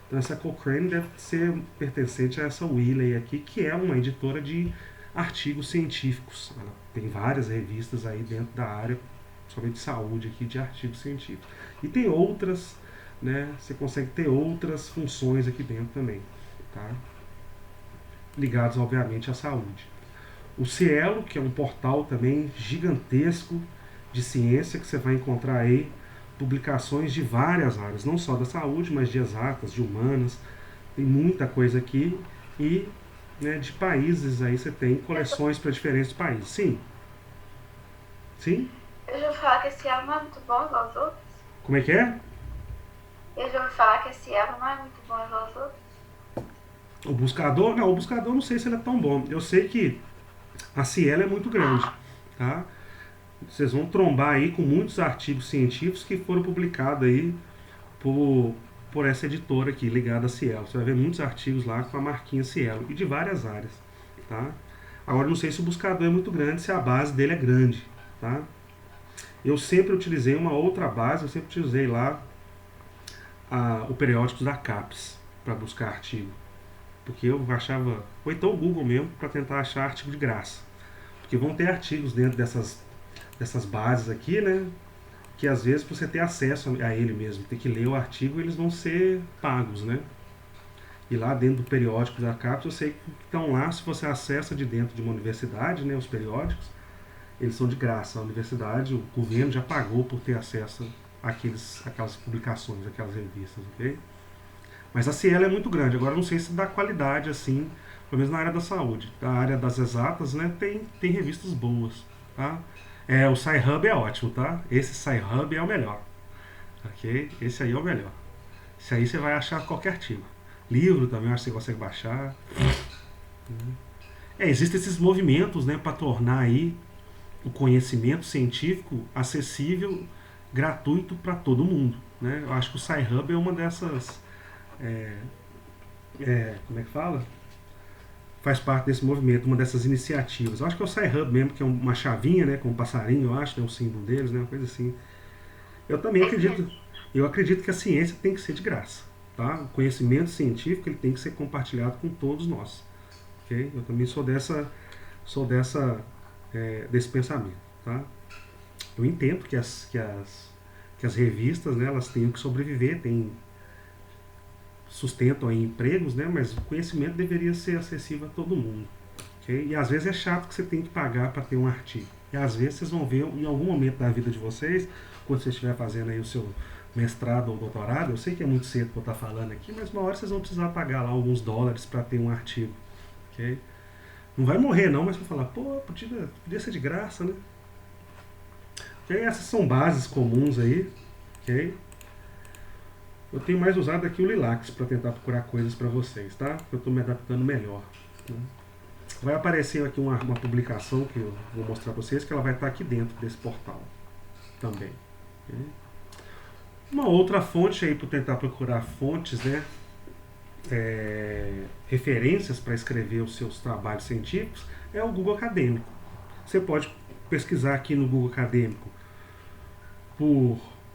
[SPEAKER 1] Então essa Cochrane deve ser pertencente a essa Wiley aqui, que é uma editora de artigos científicos. Ela tem várias revistas aí dentro da área, somente de saúde aqui, de artigos científicos. E tem outras, né? Você consegue ter outras funções aqui dentro também, tá? Ligados, obviamente, à saúde. O Cielo, que é um portal também gigantesco de ciência, que você vai encontrar aí publicações de várias áreas, não só da saúde, mas de exatas, de humanas. Tem muita coisa aqui. E, né, de países aí você tem coleções para diferentes países. Sim. Sim?
[SPEAKER 2] Eu já ouvi falar que esse Cielo não é muito bom igual os outros.
[SPEAKER 1] Como é que é?
[SPEAKER 2] Eu já ouvi falar que esse Cielo não é muito bom igual os outros.
[SPEAKER 1] O buscador? Não, o buscador não sei se ele é tão bom. Eu sei que a Cielo é muito grande, tá? Vocês vão trombar aí com muitos artigos científicos que foram publicados aí por essa editora aqui, ligada a Cielo. Você vai ver muitos artigos lá com a marquinha Cielo e de várias áreas, tá? Agora, não sei se o buscador é muito grande, se a base dele é grande, tá? Eu sempre utilizei uma outra base, eu sempre utilizei lá o periódico da CAPES para buscar artigo. Porque eu achava, ou então o Google mesmo, para tentar achar artigo de graça. Porque vão ter artigos dentro dessas bases aqui, né? Que às vezes você ter acesso a ele mesmo, ter que ler o artigo, eles vão ser pagos, né? E lá dentro do periódico da CAPES, eu sei que estão lá, se você acessa de dentro de uma universidade, né, os periódicos, eles são de graça. A universidade, o governo já pagou por ter acesso aquelas publicações, aquelas revistas, ok? Mas a Cielo é muito grande. Agora não sei se dá qualidade assim, pelo menos na área da saúde. A área das exatas, né, tem revistas boas, tá? O Sci-Hub é ótimo, tá? Esse Sci-Hub é o melhor, ok? Esse aí é o melhor. Esse aí você vai achar qualquer artigo. Livro também, acho que você consegue baixar. Existem esses movimentos, né, para tornar aí o conhecimento científico acessível, gratuito para todo mundo, né? Eu acho que o Sci-Hub é uma dessas... como é que fala? Faz parte desse movimento, uma dessas iniciativas. Eu acho que é o Sci-Hub mesmo, que é uma chavinha, né, com um passarinho, eu acho, tem um símbolo deles, né, uma coisa assim. Eu também acredito que a ciência tem que ser de graça, tá? O conhecimento científico ele tem que ser compartilhado com todos nós, ok? Eu também sou desse pensamento, tá? Eu entendo que as revistas, né, elas têm que sobreviver, sustentam aí empregos, né, mas o conhecimento deveria ser acessível a todo mundo, ok? E às vezes é chato que você tem que pagar para ter um artigo. E às vezes vocês vão ver em algum momento da vida de vocês, quando você estiver fazendo aí o seu mestrado ou doutorado, eu sei que é muito cedo para eu estar falando aqui, mas uma hora vocês vão precisar pagar lá alguns dólares para ter um artigo, ok? Não vai morrer não, mas vai falar, pô, podia ser de graça, né? Ok? Essas são bases comuns aí, ok? Eu tenho mais usado aqui o Lilacs para tentar procurar coisas para vocês, tá? Eu estou me adaptando melhor, né? Vai aparecer aqui uma publicação que eu vou mostrar para vocês, que ela vai estar aqui dentro desse portal também. Okay? Uma outra fonte aí para tentar procurar fontes, né? Referências para escrever os seus trabalhos científicos é o Google Acadêmico. Você pode pesquisar aqui no Google Acadêmico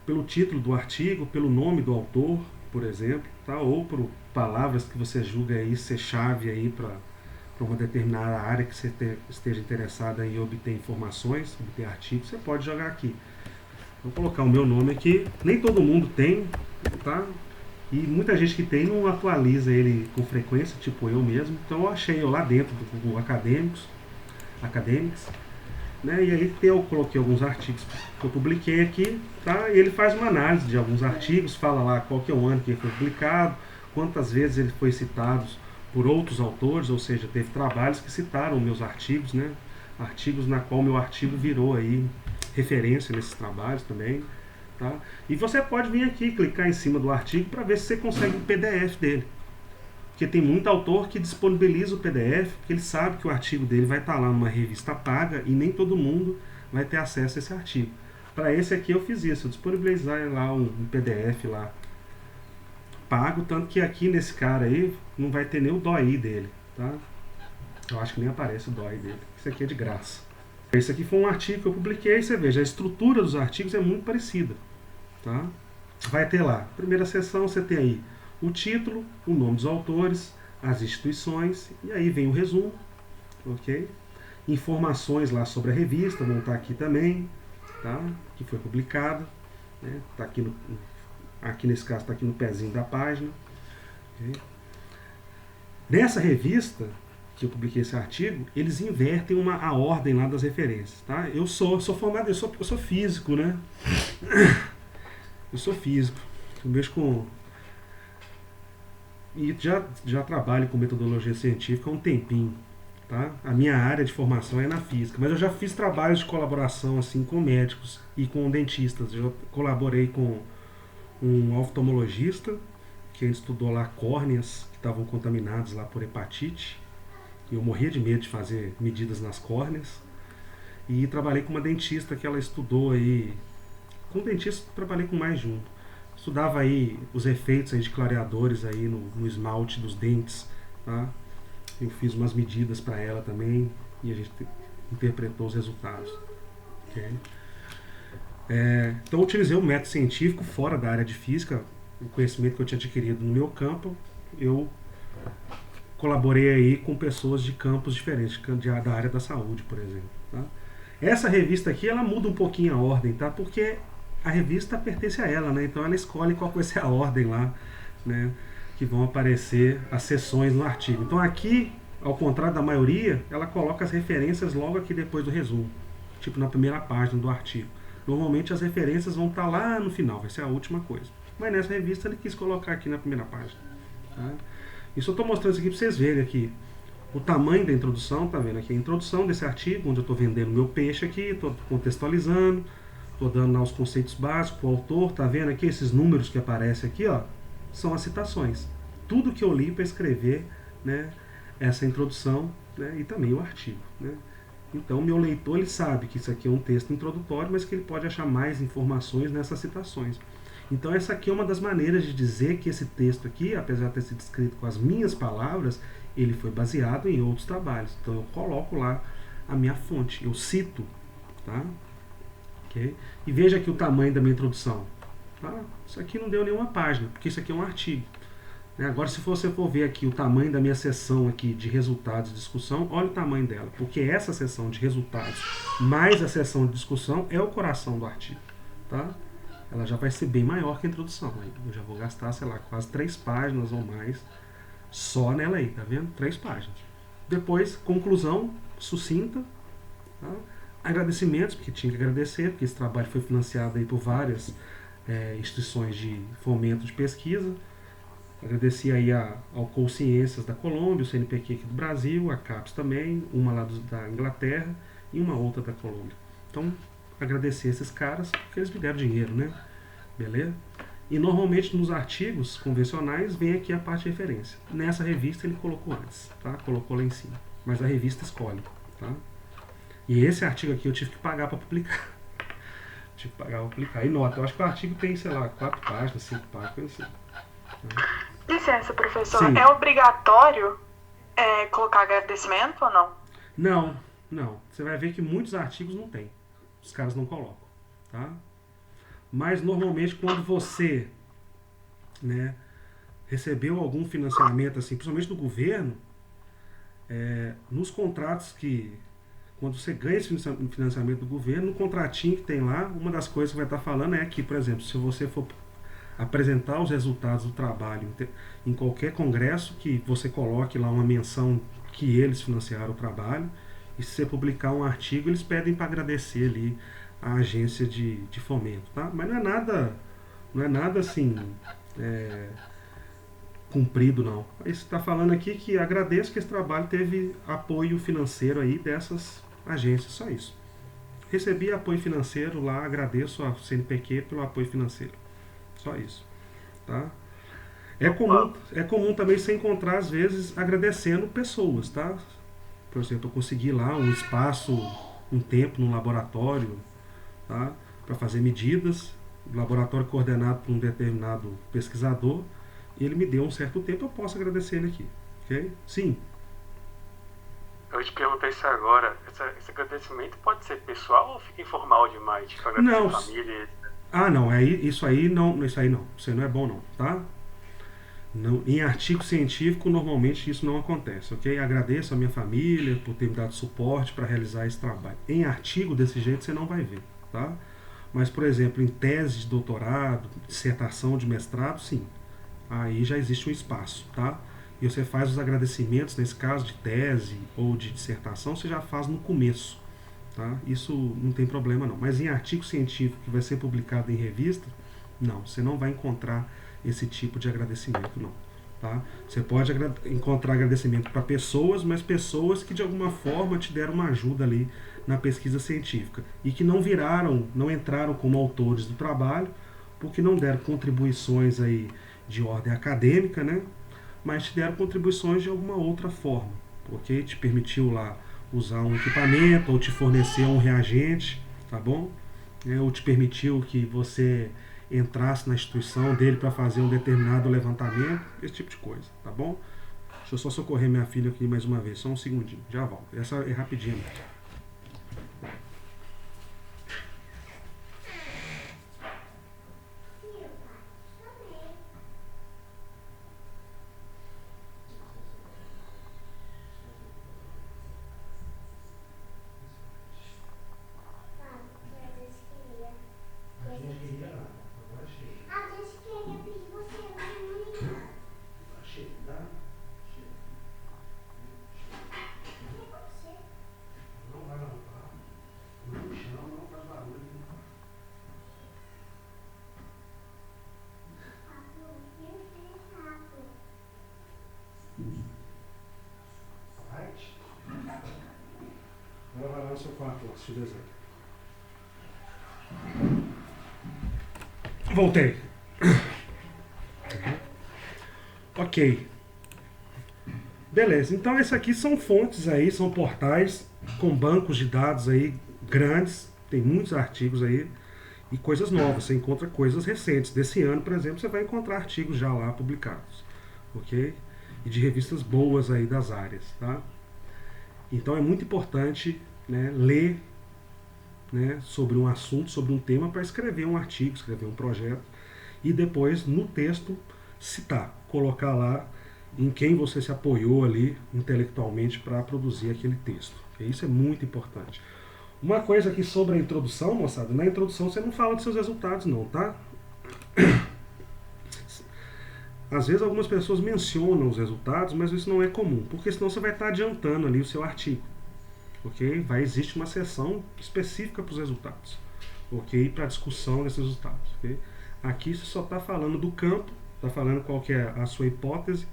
[SPEAKER 1] pelo título do artigo, pelo nome do autor, por exemplo, tá? Ou por palavras que você julga aí ser chave aí para uma determinada área que você esteja interessado em obter informações, obter artigos, você pode jogar aqui. Vou colocar o meu nome aqui. Nem todo mundo tem, tá? E muita gente que tem não atualiza ele com frequência, tipo eu mesmo. Então eu achei eu lá dentro do Google Academics, né? E aí eu coloquei alguns artigos que eu publiquei aqui, tá? E ele faz uma análise de alguns artigos, fala lá qual que é o ano que ele foi publicado, quantas vezes ele foi citado por outros autores, ou seja, teve trabalhos que citaram meus artigos, né? Artigos na qual meu artigo virou aí referência nesses trabalhos também, tá? E você pode vir aqui, clicar em cima do artigo para ver se você consegue o PDF dele. Porque tem muito autor que disponibiliza o PDF, porque ele sabe que o artigo dele vai estar lá numa revista paga e nem todo mundo vai ter acesso a esse artigo. Para esse aqui eu fiz isso, eu disponibilizei lá um PDF lá pago, tanto que aqui nesse cara aí não vai ter nem o DOI dele, tá? Eu acho que nem aparece o DOI dele. Isso aqui é de graça. Esse aqui foi um artigo que eu publiquei, você veja, a estrutura dos artigos é muito parecida, tá? Vai ter lá, primeira seção você tem aí o título, o nome dos autores, as instituições, e aí vem o resumo, ok? Informações lá sobre a revista, vão estar aqui também, tá? Que foi publicada, né? Tá aqui nesse caso está aqui no pezinho da página. Okay? Nessa revista que eu publiquei esse artigo, eles invertem a ordem lá das referências, tá? Eu sou formado, eu sou físico, né? Eu sou físico, eu mexo com... E já trabalho com metodologia científica há um tempinho, tá? A minha área de formação é na física, mas eu já fiz trabalhos de colaboração assim com médicos e com dentistas. Eu colaborei com um oftalmologista que estudou lá córneas que estavam contaminadas lá por hepatite. Eu morria de medo de fazer medidas nas córneas. E trabalhei com uma dentista que ela estudou aí... Com dentista trabalhei com mais de um. Estudava aí os efeitos aí de clareadores aí no esmalte dos dentes, tá? Eu fiz umas medidas para ela também e a gente interpretou os resultados. Okay? Então eu utilizei um método científico fora da área de física, o conhecimento que eu tinha adquirido no meu campo, eu colaborei aí com pessoas de campos diferentes, da área da saúde, por exemplo. Tá? Essa revista aqui, ela muda um pouquinho a ordem, tá? Porque a revista pertence a ela, né? Então ela escolhe qual vai ser a ordem lá, né? Que vão aparecer as seções no artigo. Então aqui, ao contrário da maioria, ela coloca as referências logo aqui depois do resumo, tipo na primeira página do artigo. Normalmente as referências vão estar lá no final, vai ser a última coisa. Mas nessa revista ele quis colocar aqui na primeira página. Tá? Isso eu estou mostrando isso aqui para vocês verem aqui. O tamanho da introdução, tá vendo aqui a introdução desse artigo, onde eu estou vendendo meu peixe aqui, estou contextualizando, estou dando lá os conceitos básicos, o autor, tá vendo aqui esses números que aparecem aqui, ó, são as citações. Tudo que eu li para escrever, né, essa introdução, né, e também o artigo. Né. Então, o meu leitor ele sabe que isso aqui é um texto introdutório, mas que ele pode achar mais informações nessas citações. Então, essa aqui é uma das maneiras de dizer que esse texto aqui, apesar de ter sido escrito com as minhas palavras, ele foi baseado em outros trabalhos. Então, eu coloco lá a minha fonte, eu cito. Tá? Okay? E veja aqui o tamanho da minha introdução. Tá? Isso aqui não deu nenhuma página, porque isso aqui é um artigo. Agora, se você for ver aqui o tamanho da minha seção aqui de resultados de discussão, olha o tamanho dela, porque essa seção de resultados mais a seção de discussão é o coração do artigo. Tá? Ela já vai ser bem maior que a introdução. Eu já vou gastar, sei lá, quase 3 páginas ou mais só nela aí, tá vendo? 3 páginas. Depois, conclusão sucinta. Tá? Agradecimentos, porque tinha que agradecer, porque esse trabalho foi financiado aí por várias instituições de fomento de pesquisa. Agradeci aí ao Colciências da Colômbia, o CNPq aqui do Brasil, a CAPES também, uma lá da Inglaterra e uma outra da Colômbia. Então, agradecer esses caras, porque eles me deram dinheiro, né? Beleza? E normalmente nos artigos convencionais vem aqui a parte de referência. Nessa revista ele colocou antes, tá? Colocou lá em cima. Mas a revista escolhe, tá? E esse artigo aqui eu tive que pagar para publicar. Tive que pagar para publicar. E nota, eu acho que o artigo tem, sei lá, 4 páginas, 5 páginas, assim.
[SPEAKER 3] Licença, professor.
[SPEAKER 1] Sim.
[SPEAKER 3] É obrigatório colocar agradecimento ou não?
[SPEAKER 1] Não. Você vai ver que muitos artigos não tem. Os caras não colocam. Tá? Mas normalmente quando você, né, recebeu algum financiamento, assim, principalmente do governo, nos contratos que... Quando você ganha esse financiamento do governo, no contratinho que tem lá, uma das coisas que vai estar falando é que, por exemplo, se você for apresentar os resultados do trabalho em qualquer congresso, que você coloque lá uma menção que eles financiaram o trabalho, e se você publicar um artigo, eles pedem para agradecer ali a agência de fomento, tá? Mas não é nada assim cumprido, não. Aí você está falando aqui que agradeço que esse trabalho teve apoio financeiro aí dessas agências, só isso. Recebi apoio financeiro lá, agradeço a CNPq pelo apoio financeiro. Só isso. Tá? É comum também você encontrar, às vezes, agradecendo pessoas. Tá? Por exemplo, eu consegui lá um espaço, um tempo no laboratório, tá? Para fazer medidas. O laboratório coordenado por um determinado pesquisador. E ele me deu um certo tempo, eu posso agradecer ele aqui. Okay? Sim.
[SPEAKER 4] Eu te perguntei isso agora. Esse agradecimento pode ser pessoal ou fica informal demais? Tipo, agradecer a família?
[SPEAKER 1] Não, isso aí não. Isso aí não é bom não, tá? Não, em artigo científico, normalmente isso não acontece, ok? Agradeço a minha família por ter me dado suporte para realizar esse trabalho. Em artigo desse jeito você não vai ver, tá? Mas, por exemplo, em tese de doutorado, dissertação de mestrado, sim. Aí já existe um espaço, tá? E você faz os agradecimentos, nesse caso de tese ou de dissertação, você já faz no começo, tá? Isso não tem problema não. Mas em artigo científico que vai ser publicado em revista, não, você não vai encontrar esse tipo de agradecimento, não. Tá? Você pode encontrar agradecimento para pessoas, mas pessoas que de alguma forma te deram uma ajuda ali na pesquisa científica e que não entraram como autores do trabalho, porque não deram contribuições aí de ordem acadêmica, né? Mas te deram contribuições de alguma outra forma, porque te permitiu lá usar um equipamento ou te fornecer um reagente, tá bom? Ou te permitiu que você entrasse na instituição dele para fazer um determinado levantamento, esse tipo de coisa, tá bom? Deixa eu só socorrer minha filha aqui mais uma vez, só um segundinho, já volto. Essa é rapidinho. o seu quarto lá, se desenho. Voltei. Ok. Beleza, então esses aqui são fontes aí, são portais com bancos de dados aí grandes, tem muitos artigos aí e coisas novas, você encontra coisas recentes. Desse ano, por exemplo, você vai encontrar artigos já lá publicados, ok? E de revistas boas aí das áreas, tá? Então é muito importante, né, ler, né, sobre um assunto, sobre um tema para escrever um artigo, escrever um projeto e depois no texto citar, colocar lá em quem você se apoiou ali intelectualmente para produzir aquele texto. Isso é muito importante. Uma coisa aqui sobre a introdução, moçada, na introdução você não fala dos seus resultados não, tá? Às vezes algumas pessoas mencionam os resultados, mas isso não é comum, porque senão você vai estar adiantando ali o seu artigo, ok? Existe uma seção específica para os resultados, ok? Para discussão desses resultados, ok? Aqui você só está falando do campo, está falando qual que é a sua hipótese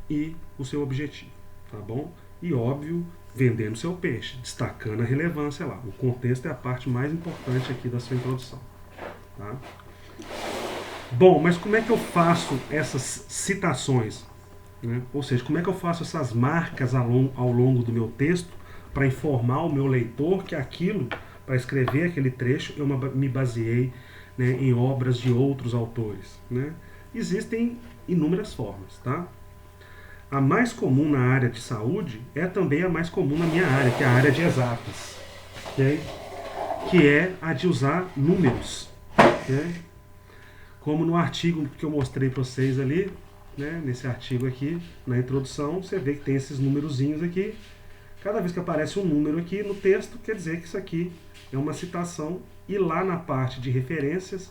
[SPEAKER 1] e o seu objetivo, tá bom? E óbvio, vendendo seu peixe, destacando a relevância lá. O contexto é a parte mais importante aqui da sua introdução, tá? Bom, mas como é que eu faço essas citações? Né? Ou seja, como é que eu faço essas marcas ao longo do meu texto para informar o meu leitor que aquilo, para escrever aquele trecho, eu me baseei, né, em obras de outros autores, né? Existem inúmeras formas, tá? A mais comum na área de saúde é também a mais comum na minha área, que é a área de exatas, okay? Que é a de usar números, okay? Como no artigo que eu mostrei para vocês ali, né, nesse artigo aqui, na introdução, você vê que tem esses numerozinhos aqui. Cada vez que aparece um número aqui no texto, quer dizer que isso aqui é uma citação, e lá na parte de referências,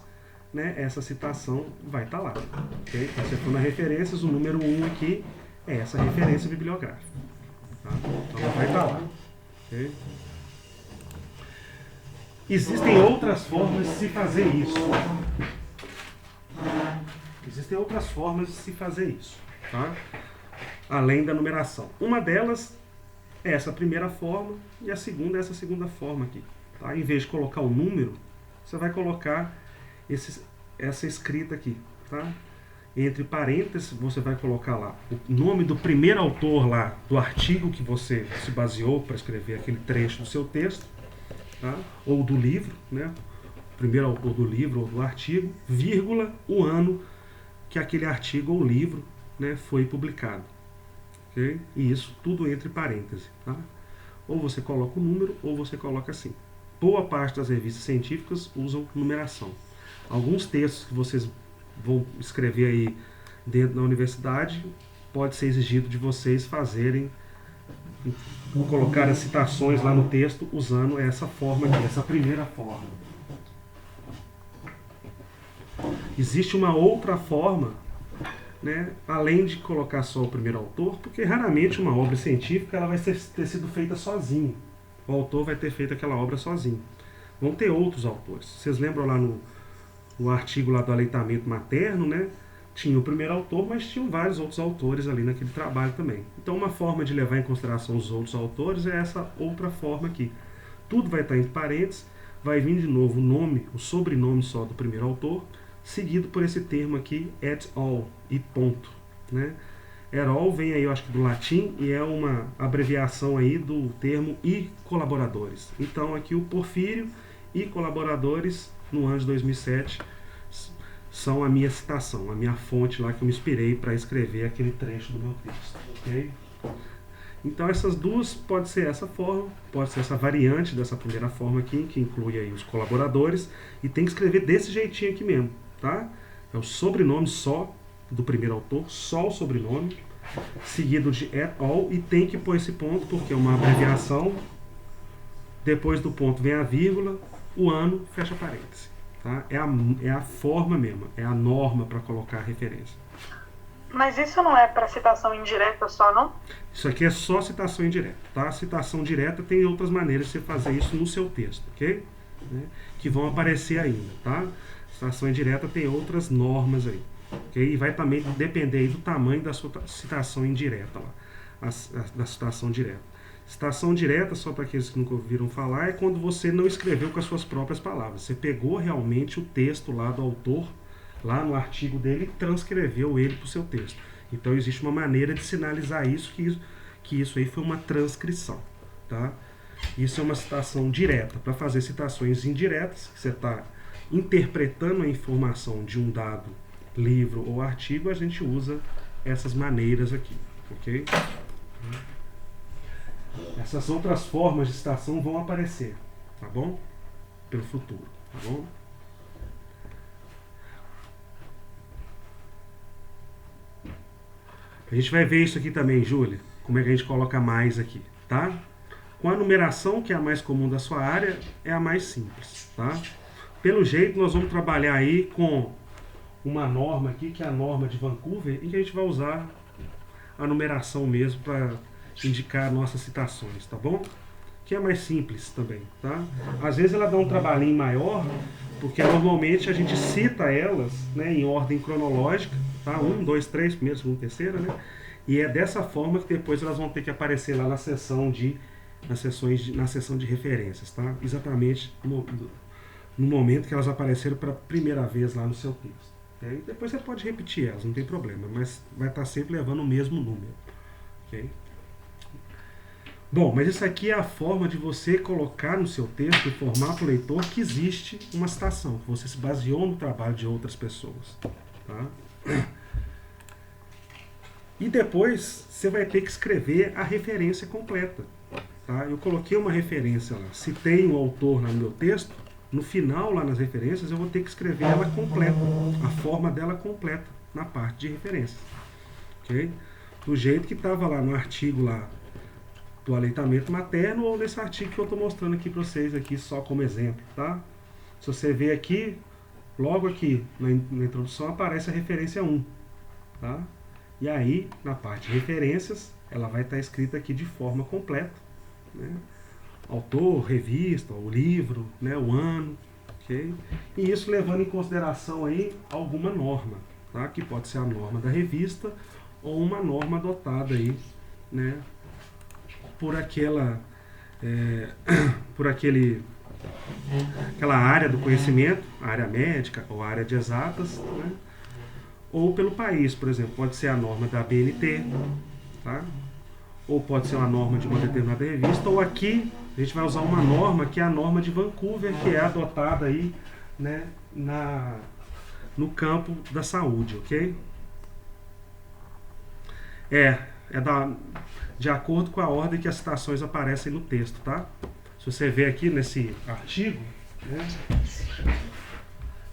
[SPEAKER 1] né, essa citação vai estar lá. Okay? Então, se for na referências, o número 1 aqui é essa referência bibliográfica. Tá? Então vai estar lá. Okay? Existem outras formas de se fazer isso. Existem outras formas de se fazer isso, tá? Além da numeração. Uma delas é essa primeira forma e a segunda é essa segunda forma aqui. Tá? Em vez de colocar o número, você vai colocar essa escrita aqui. Tá? Entre parênteses, você vai colocar lá o nome do primeiro autor lá, do artigo que você se baseou para escrever aquele trecho do seu texto, tá? Ou do livro, né? Primeiro autor do livro ou do artigo, vírgula, o ano que aquele artigo ou livro, né, foi publicado. Okay? E isso tudo entre parênteses. Tá? Ou você coloca o número ou você coloca assim. Boa parte das revistas científicas usam numeração. Alguns textos que vocês vão escrever aí dentro da universidade, pode ser exigido de vocês fazerem, colocar as citações lá no texto usando essa forma aqui, essa primeira forma. Existe uma outra forma, né, além de colocar só o primeiro autor, porque raramente uma obra científica ela vai ter sido feita sozinho. O autor vai ter feito aquela obra sozinho. Vão ter outros autores. Vocês lembram lá no artigo lá do aleitamento materno, né? Tinha o primeiro autor, mas tinham vários outros autores ali naquele trabalho também. Então uma forma de levar em consideração os outros autores é essa outra forma aqui. Tudo vai estar entre parênteses, vai vir de novo o nome, o sobrenome só do primeiro autor, seguido por esse termo aqui, et al, e ponto, né? Et al vem aí, eu acho que do latim, e é uma abreviação aí do termo e colaboradores. Então aqui o Porfírio e colaboradores, no ano de 2007, são a minha citação, a minha fonte lá que eu me inspirei para escrever aquele trecho do meu texto, ok? Então essas duas, pode ser essa forma, pode ser essa variante dessa primeira forma aqui, que inclui aí os colaboradores, e tem que escrever desse jeitinho aqui mesmo, tá? É o sobrenome só do primeiro autor, só o sobrenome, seguido de et al, e tem que pôr esse ponto, porque é uma abreviação, depois do ponto vem a vírgula, o ano, fecha parênteses, tá? É a forma mesmo, é a norma para colocar a referência.
[SPEAKER 3] Mas isso não é para citação indireta só, não?
[SPEAKER 1] Isso aqui é só citação indireta, tá? Citação direta tem outras maneiras de você fazer isso no seu texto, ok? Né? Que vão aparecer ainda, tá? Citação indireta tem outras normas aí, ok? E vai também depender aí do tamanho da sua citação indireta lá, da citação direta. Citação direta, só para aqueles que nunca ouviram falar, é quando você não escreveu com as suas próprias palavras. Você pegou realmente o texto lá do autor, lá no artigo dele, e transcreveu ele para o seu texto. Então existe uma maneira de sinalizar isso, que isso aí foi uma transcrição. Tá? Isso é uma citação direta. Para fazer citações indiretas, que você está interpretando a informação de um dado livro ou artigo, a gente usa essas maneiras aqui, ok? Essas outras formas de citação vão aparecer, tá bom? Pelo futuro, tá bom? A gente vai ver isso aqui também, Júlia, como é que a gente coloca mais aqui, tá? Com a numeração, que é a mais comum da sua área, é a mais simples, tá? Pelo jeito, nós vamos trabalhar aí com uma norma aqui, que é a norma de Vancouver, em que a gente vai usar a numeração mesmo para indicar nossas citações, tá bom? Que é mais simples também, tá? Às vezes ela dá um trabalhinho maior, porque normalmente a gente cita elas, né, em ordem cronológica, tá? 1, 2, 3, primeiro, segundo, terceira, né? E é dessa forma que depois elas vão ter que aparecer lá na seção de referências, tá? Exatamente no momento que elas apareceram para a primeira vez lá no seu texto. Okay? Depois você pode repetir elas, não tem problema, mas vai estar sempre levando o mesmo número. Okay? Bom, mas isso aqui é a forma de você colocar no seu texto, informar para o leitor que existe uma citação, que você se baseou no trabalho de outras pessoas. Tá? E depois você vai ter que escrever a referência completa. Tá? Eu coloquei uma referência lá, citei um autor lá no meu texto, no final lá nas referências eu vou ter que escrever ela completa, a forma dela completa na parte de referências. Okay? Do jeito que estava lá no artigo lá do aleitamento materno ou nesse artigo que eu estou mostrando aqui para vocês aqui só como exemplo. Tá? Se você ver aqui, logo aqui na introdução aparece a referência 1. Tá? E aí, na parte de referências, ela vai estar escrita aqui de forma completa. Né? Autor, revista, o livro, né, o ano, okay? E isso levando em consideração aí alguma norma, tá? Que pode ser a norma da revista ou uma norma adotada aí, né, por aquela área do conhecimento, a área médica ou a área de exatas, né? Ou pelo país, por exemplo, pode ser a norma da BNT, tá? Ou pode ser uma norma de uma determinada revista, ou aqui a gente vai usar uma norma que é a norma de Vancouver, que é adotada aí, né, no campo da saúde, ok? De acordo com a ordem que as citações aparecem no texto, tá? Se você ver aqui nesse artigo, né?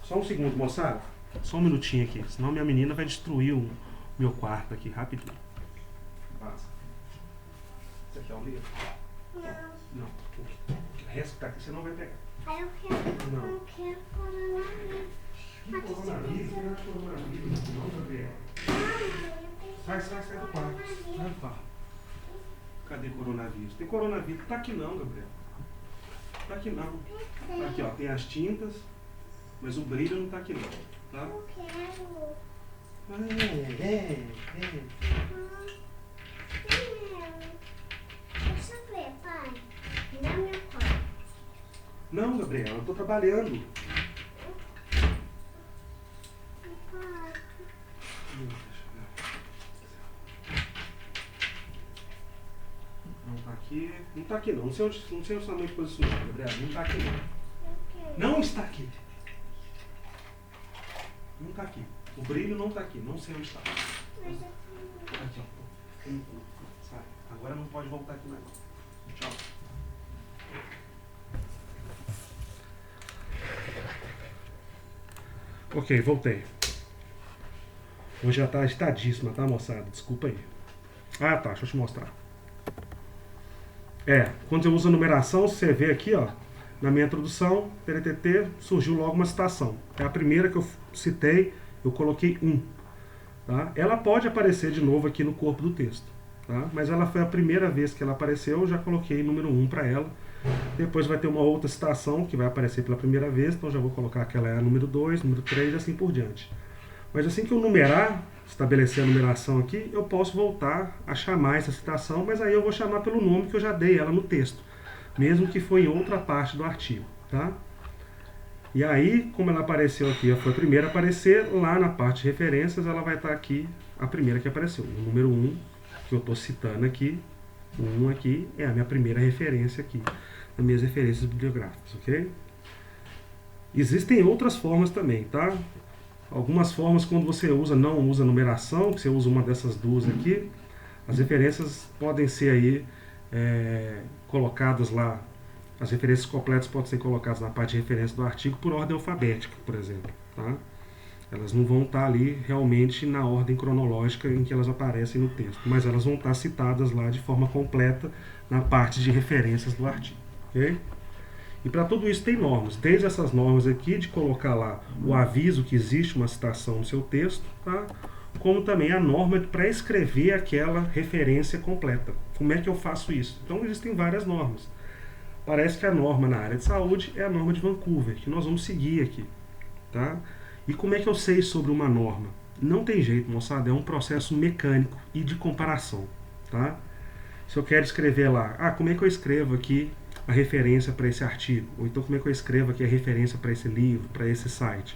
[SPEAKER 1] Só um segundo, moçada. Só um minutinho aqui, senão minha menina vai destruir o meu quarto aqui, rapidinho. Passa. Você quer o livro? Não. O resto que tá aqui você não vai pegar.
[SPEAKER 5] Eu quero.
[SPEAKER 1] Não.
[SPEAKER 5] Eu quero coronavírus.
[SPEAKER 1] Que coronavírus? Não é coronavírus, não, Gabriel. Sai do quarto. Sai do quarto. Cadê coronavírus? Tem coronavírus. Tá aqui não, Gabriel. Tá aqui não. Tá aqui, ó. Tem as tintas, mas o brilho não tá aqui não. Tá?
[SPEAKER 5] Eu quero. Deixa eu ver, pai. Me dá meu quarto.
[SPEAKER 1] Não, Gabriel, eu tô trabalhando.
[SPEAKER 5] Pai.
[SPEAKER 1] Não tá aqui. Não tá aqui não. Não sei o tamanho de posicionar, Gabriel. Não tá aqui não.
[SPEAKER 5] Eu quero.
[SPEAKER 1] Não está aqui. Não tá aqui. O brilho não tá aqui. Não sei onde está.
[SPEAKER 5] Mas eu
[SPEAKER 1] Aqui, ó. Sai. Agora não pode voltar aqui mais. Tchau. Ok, voltei. Hoje já tá agitadíssima, tá, moçada? Desculpa aí. Ah, tá. Deixa eu te mostrar. Quando eu uso a numeração, você vê aqui, ó, na minha introdução, TTT, surgiu logo uma citação. É a primeira que eu citei, eu coloquei 1. Tá? Ela pode aparecer de novo aqui no corpo do texto, tá? Mas ela foi a primeira vez que ela apareceu, eu já coloquei número 1 para ela. Depois vai ter uma outra citação que vai aparecer pela primeira vez, então já vou colocar que ela é a número 2, número 3 e assim por diante. Mas assim que eu numerar, estabelecer a numeração aqui, eu posso voltar a chamar essa citação, mas aí eu vou chamar pelo nome que eu já dei ela no texto, mesmo que foi em outra parte do artigo, tá? E aí, como ela apareceu aqui, ela foi a primeira a aparecer, lá na parte de referências, ela vai estar aqui, a primeira que apareceu. O número 1, que eu estou citando aqui, o 1 aqui, é a minha primeira referência aqui, as minhas referências bibliográficas, ok? Existem outras formas também, tá? Algumas formas, quando você não usa numeração, que você usa uma dessas duas aqui, as referências podem ser aí colocadas lá. As referências completas podem ser colocadas na parte de referência do artigo por ordem alfabética, por exemplo. Tá? Elas não vão estar ali realmente na ordem cronológica em que elas aparecem no texto, mas elas vão estar citadas lá de forma completa na parte de referências do artigo. Okay? E para tudo isso tem normas, desde essas normas aqui de colocar lá o aviso que existe uma citação no seu texto, tá? Como também a norma para escrever aquela referência completa. Como é que eu faço isso? Então existem várias normas. Parece que a norma na área de saúde é a norma de Vancouver, que nós vamos seguir aqui. Tá? E como é que eu sei sobre uma norma? Não tem jeito, moçada, é um processo mecânico e de comparação. Tá? Se eu quero escrever lá, como é que eu escrevo aqui a referência para esse artigo? Ou então como é que eu escrevo aqui a referência para esse livro, para esse site?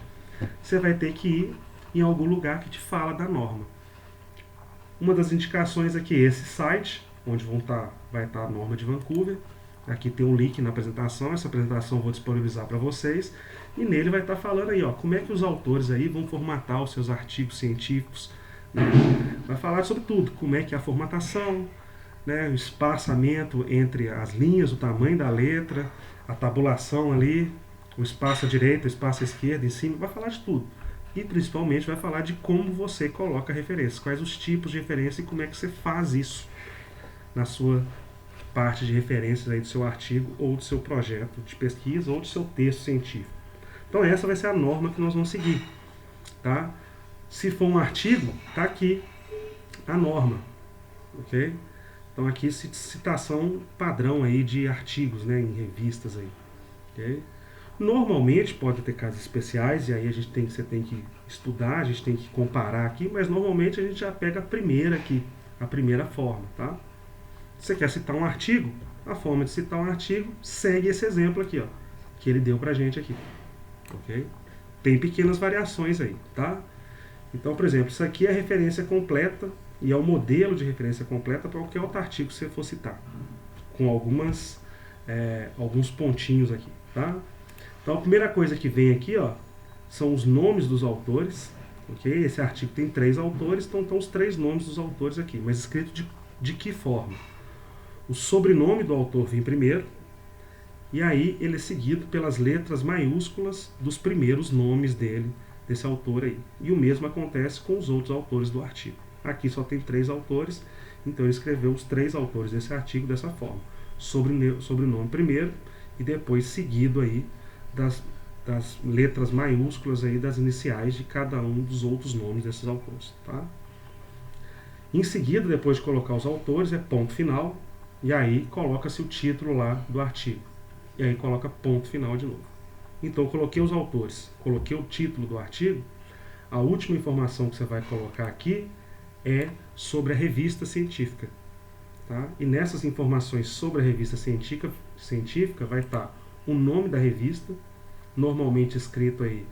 [SPEAKER 1] Você vai ter que ir em algum lugar que te fala da norma. Uma das indicações aqui é esse site, onde vai estar a norma de Vancouver. Aqui tem um link na apresentação, essa apresentação eu vou disponibilizar para vocês, e nele vai estar falando aí, como é que os autores aí vão formatar os seus artigos científicos, né? Vai falar sobre tudo, como é que é a formatação, né, o espaçamento entre as linhas, o tamanho da letra, a tabulação ali, o espaço à direita, o espaço à esquerda, em cima, vai falar de tudo. E principalmente vai falar de como você coloca referências, quais os tipos de referência e como é que você faz isso na sua parte de referências aí do seu artigo ou do seu projeto de pesquisa ou do seu texto científico. Então essa vai ser a norma que nós vamos seguir. Tá? Se for um artigo, está aqui a norma. Ok? Então aqui citação padrão aí de artigos, né, em revistas aí. Ok? Normalmente pode ter casos especiais e aí você tem que estudar, a gente tem que comparar aqui, mas normalmente a gente já pega a primeira aqui, a primeira forma, tá? Você quer citar um artigo? A forma de citar um artigo segue esse exemplo aqui, que ele deu pra gente aqui. Ok? Tem pequenas variações aí, tá? Então, por exemplo, isso aqui é a referência completa e é o modelo de referência completa para qualquer outro artigo que você for citar, com alguns pontinhos aqui, tá? Então, a primeira coisa que vem aqui, são os nomes dos autores. Ok? Esse artigo tem 3 autores, então estão os 3 nomes dos autores aqui, mas escrito de que forma? O sobrenome do autor vem primeiro, e aí ele é seguido pelas letras maiúsculas dos primeiros nomes desse autor aí. E o mesmo acontece com os outros autores do artigo. Aqui só tem 3 autores, então ele escreveu os 3 autores desse artigo dessa forma. Sobrenome primeiro, e depois seguido aí das letras maiúsculas aí das iniciais de cada um dos outros nomes desses autores. Tá? Em seguida, depois de colocar os autores, é ponto final, e aí coloca-se o título lá do artigo. E aí coloca ponto final de novo. Então eu coloquei os autores, coloquei o título do artigo. A última informação que você vai colocar aqui é sobre a revista científica. Tá? E nessas informações sobre a revista científica vai estar o nome da revista, normalmente escrito aí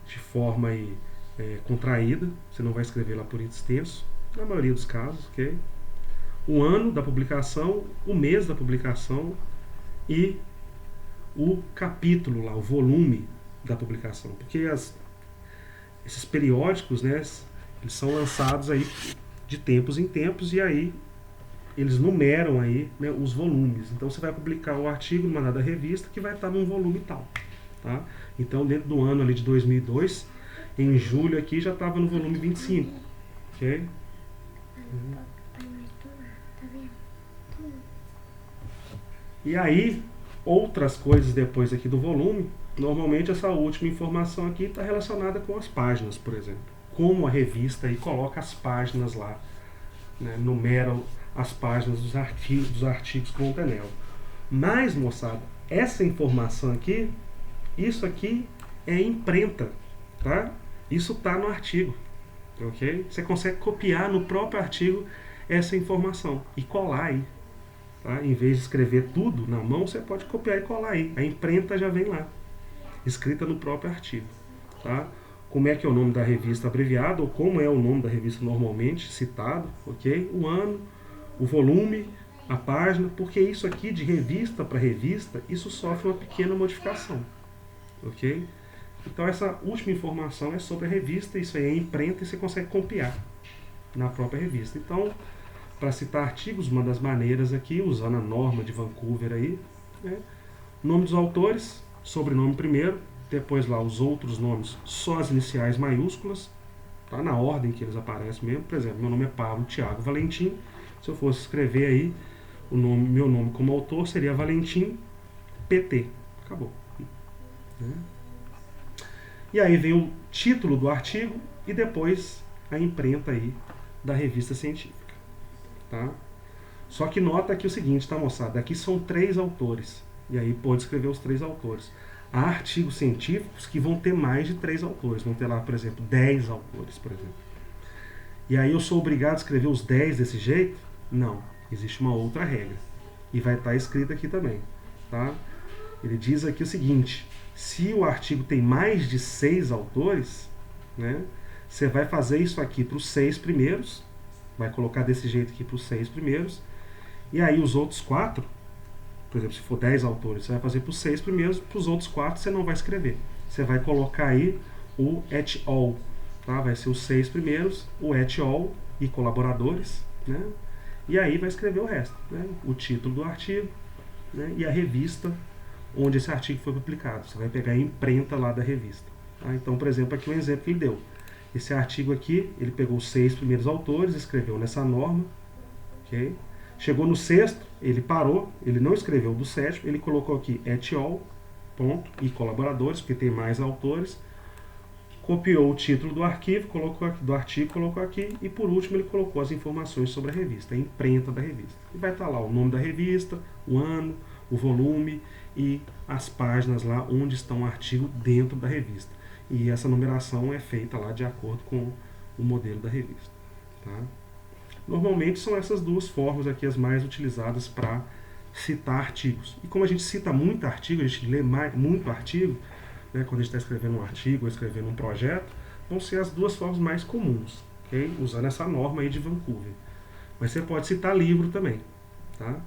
[SPEAKER 1] de forma aí, contraída, você não vai escrever lá por extenso, na maioria dos casos, ok? O ano da publicação, o mês da publicação e o capítulo lá, o volume da publicação. Porque esses periódicos, né, eles são lançados aí de tempos em tempos e aí eles numeram aí, né, os volumes. Então você vai publicar o artigo numa dada revista que vai estar num volume tal. Tá? Então dentro do ano ali de 2002, em julho aqui já estava no volume 25. Ok? E aí, outras coisas depois aqui do volume, normalmente essa última informação aqui está relacionada com as páginas, por exemplo. Como a revista aí coloca as páginas lá, né, numera as páginas dos artigos que vão ter nela. Mas, moçada, essa informação aqui, isso aqui é imprenta, tá? Isso está no artigo, ok? Você consegue copiar no próprio artigo essa informação e colar aí. Tá? Em vez de escrever tudo na mão, você pode copiar e colar aí. A imprenta já vem lá, escrita no próprio artigo. Tá? Como é que é o nome da revista abreviado, ou como é o nome da revista normalmente citado, ok? O ano, o volume, a página, porque isso aqui de revista para revista, isso sofre uma pequena modificação, ok? Então essa última informação é sobre a revista, isso aí é imprenta e você consegue copiar na própria revista. Então, para citar artigos, uma das maneiras aqui, usando a norma de Vancouver aí, né? Nome dos autores, sobrenome primeiro, depois lá os outros nomes, só as iniciais maiúsculas, tá? Na ordem que eles aparecem mesmo. Por exemplo, meu nome é Pablo Thiago Valentim, se eu fosse escrever aí meu nome como autor seria Valentim PT, acabou, né? E aí vem o título do artigo e depois a imprenta aí da revista científica, tá? Só que nota aqui o seguinte, tá, moçada? Aqui são 3 autores, e aí pode escrever os 3 autores. Há artigos científicos que vão ter mais de 3 autores, vão ter lá, por exemplo, 10 autores, por exemplo. E aí eu sou obrigado a escrever os 10 desse jeito? Não, existe uma outra regra, e vai estar escrito aqui também, tá? Ele diz aqui o seguinte: se o artigo tem mais de 6 autores, né, você vai fazer isso aqui para os 6 primeiros, vai colocar desse jeito aqui para os 6 primeiros, e aí os outros 4, por exemplo, se for 10 autores, você vai fazer para os 6 primeiros, para os outros 4 você não vai escrever. Você vai colocar aí o et al, tá? Vai ser os 6 primeiros, o et al e colaboradores, né? E aí vai escrever o resto, né? O título do artigo, né? E a revista onde esse artigo foi publicado. Você vai pegar a imprenta lá da revista. Tá? Então, por exemplo, aqui um exemplo que ele deu. Esse artigo aqui, ele pegou os 6 primeiros autores, escreveu nessa norma, ok? Chegou no 6º, ele parou, ele não escreveu do 7º, ele colocou aqui et al, ponto, e colaboradores, porque tem mais autores, copiou o título do arquivo, colocou aqui, do artigo, colocou aqui, e por último ele colocou as informações sobre a revista, a imprenta da revista. E vai estar lá o nome da revista, o ano, o volume e as páginas lá onde estão o artigo dentro da revista. E essa numeração é feita lá de acordo com o modelo da revista. Tá? Normalmente são essas duas formas aqui as mais utilizadas para citar artigos. E como a gente cita muito artigo, a gente lê muito artigo, né, quando a gente está escrevendo um artigo ou escrevendo um projeto, vão ser as duas formas mais comuns, okay? Usando essa norma aí de Vancouver. Mas você pode citar livro também. Tá?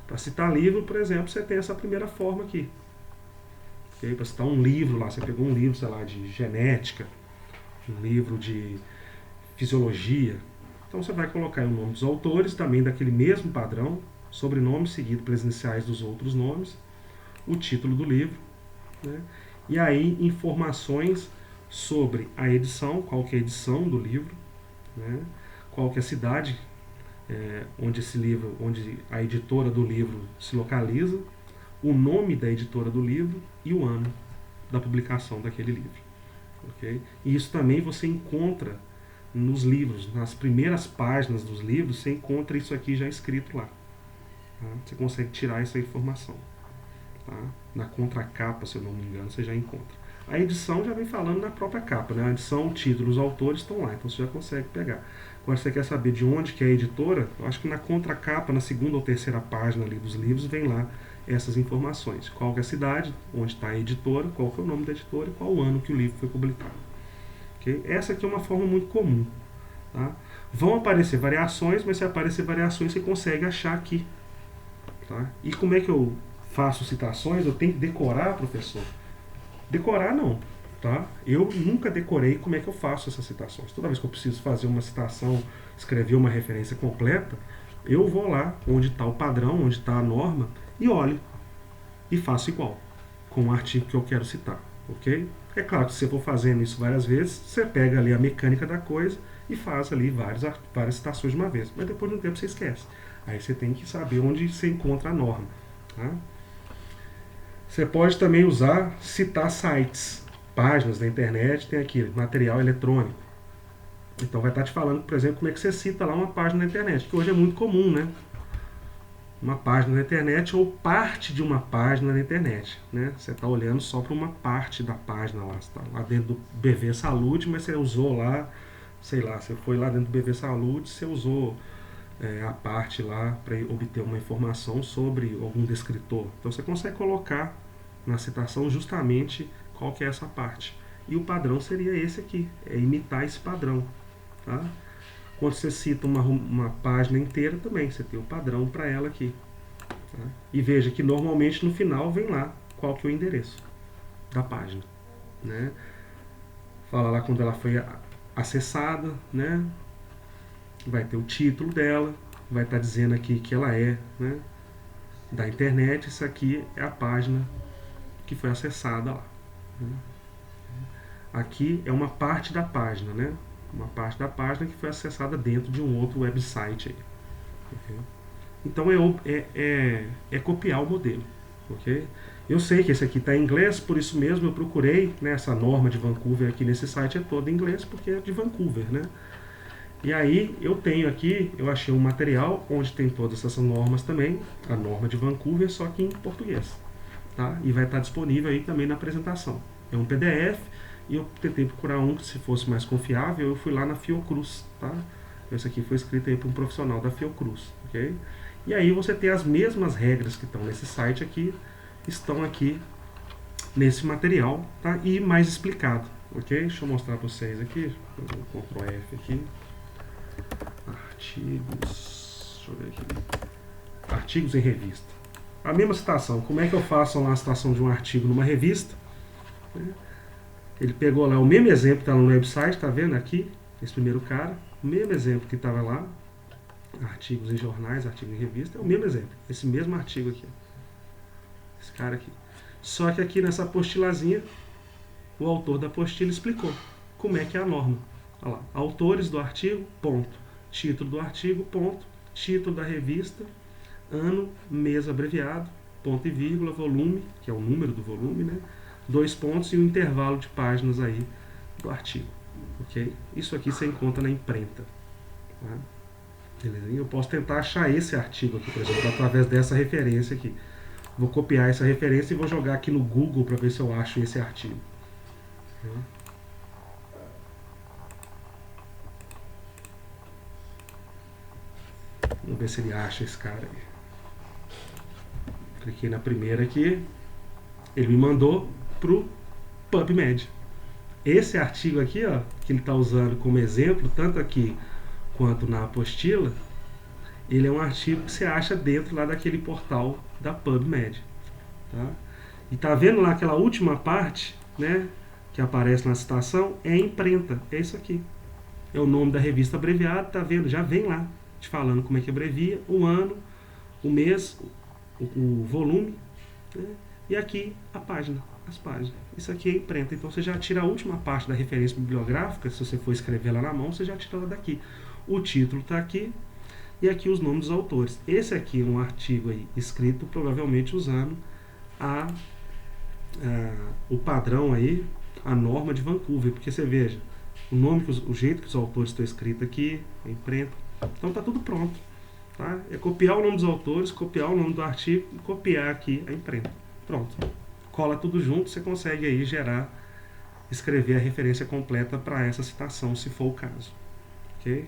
[SPEAKER 1] Para citar livro, por exemplo, você tem essa primeira forma aqui. Okay? Para citar um livro lá, você pegou um livro, sei lá, de genética, um livro de fisiologia. Então você vai colocar o nome dos autores, também daquele mesmo padrão, sobrenome seguido pelas iniciais dos outros nomes, o título do livro, né? E aí informações sobre a edição, qual que é a edição do livro, né? Qual que é a cidade onde esse livro, onde a editora do livro se localiza, o nome da editora do livro e o ano da publicação daquele livro. Okay? E isso também você encontra nos livros, nas primeiras páginas dos livros, você encontra isso aqui já escrito lá. Tá? Você consegue tirar essa informação. Tá? Na contracapa, se eu não me engano, você já encontra. A edição já vem falando na própria capa, né? A edição, o título, os autores estão lá, então você já consegue pegar. Agora, se você quer saber de onde que é a editora, eu acho que na contracapa, na segunda ou terceira página ali dos livros, vem lá essas informações. Qual que é a cidade, onde está a editora, qual que é o nome da editora e qual o ano que o livro foi publicado. Okay? Essa aqui é uma forma muito comum. Tá? Vão aparecer variações, mas se aparecer variações, você consegue achar aqui. Tá? E como é que eu faço citações? Eu tenho que decorar, professor? Decorar não. Tá? Eu nunca decorei como é que eu faço essas citações. Toda vez que eu preciso fazer uma citação, escrever uma referência completa, eu vou lá onde está o padrão, onde está a norma, e olho. E faço igual, com o artigo que eu quero citar. Ok? É claro que se você for fazendo isso várias vezes, você pega ali a mecânica da coisa e faz ali várias citações de uma vez. Mas depois de um tempo você esquece. Aí você tem que saber onde você encontra a norma. Tá? Você pode também usar, citar sites, páginas da internet, tem aqui material eletrônico. Então vai estar te falando, por exemplo, como é que você cita lá uma página na internet, que hoje é muito comum, né? uma página na internet ou parte de uma página na internet, né? Você está olhando só para uma parte da página lá, você está lá dentro do BV Saúde, mas você usou lá, sei lá, você foi lá dentro do BV Saúde, você usou a parte lá para obter uma informação sobre algum descritor. Então você consegue colocar na citação justamente qual que é essa parte. E o padrão seria esse aqui, é imitar esse padrão, tá? Quando você cita uma página inteira também, você tem o padrão para ela aqui. Tá? E veja que normalmente no final vem lá qual que é o endereço da página. Né? Fala lá quando ela foi acessada, né? Vai ter o título dela, vai estar dizendo aqui que ela é, né, da internet. Isso aqui é a página que foi acessada lá. Né? Aqui é uma parte da página, né? Uma parte da página que foi acessada dentro de um outro website aí. Okay? Então é copiar o modelo. Okay? Eu sei que esse aqui está em inglês, por isso mesmo eu procurei, né, essa norma de Vancouver aqui nesse site é toda em inglês, porque é de Vancouver, né? E aí eu tenho aqui, eu achei um material onde tem todas essas normas também, a norma de Vancouver, só que em português. Tá? E vai estar disponível aí também na apresentação. É um PDF. E eu tentei procurar um que se fosse mais confiável, eu fui lá na Fiocruz, tá? Esse aqui foi escrito aí por um profissional da Fiocruz, ok? E aí você tem as mesmas regras que estão nesse site aqui, estão aqui nesse material, tá? E mais explicado, ok? Deixa eu mostrar para vocês aqui, vou Ctrl F aqui, artigos, deixa eu ver aqui, artigos em revista. A mesma citação, como é que eu faço lá a citação de um artigo numa revista, né? Ele pegou lá o mesmo exemplo que está no website, tá vendo aqui? Esse primeiro cara, o mesmo exemplo que estava lá, artigos em jornais, artigos em revista, é o mesmo exemplo, esse mesmo artigo aqui. Esse cara aqui. Só que aqui nessa apostilazinha, o autor da apostila explicou como é que é a norma. Olha lá, autores do artigo, ponto. Título do artigo, ponto. Título da revista, ano, mês abreviado, ponto e vírgula, volume, que é o número do volume, né? 2 pontos e o intervalo de páginas aí do artigo, ok? Isso aqui você encontra na imprenta. Tá? Beleza? Eu posso tentar achar esse artigo aqui, por exemplo, através dessa referência aqui. Vou copiar essa referência e vou jogar aqui no Google para ver se eu acho esse artigo. Vamos ver se ele acha esse cara aí. Cliquei na primeira aqui, ele me mandou pro PubMed. Esse artigo aqui, ó, que ele está usando como exemplo, tanto aqui quanto na apostila, ele é um artigo que você acha dentro lá daquele portal da PubMed. Tá? E tá vendo lá aquela última parte, né, que aparece na citação, é imprenta, é isso aqui. É o nome da revista abreviado, tá vendo? Já vem lá, te falando como é que abrevia, o ano, o mês, o volume, né? E aqui a página, as páginas. Isso aqui é imprenta, então você já tira a última parte da referência bibliográfica, se você for escrever lá na mão, você já tira ela daqui. O título está aqui, e aqui os nomes dos autores. Esse aqui é um artigo aí, escrito provavelmente usando o padrão aí, a norma de Vancouver, porque você veja, o jeito que os autores estão escritos aqui, é imprenta, então está tudo pronto. Tá? É copiar o nome dos autores, copiar o nome do artigo e copiar aqui a imprenta. Pronto. Cola tudo junto, você consegue aí escrever a referência completa para essa citação, se for o caso. Ok?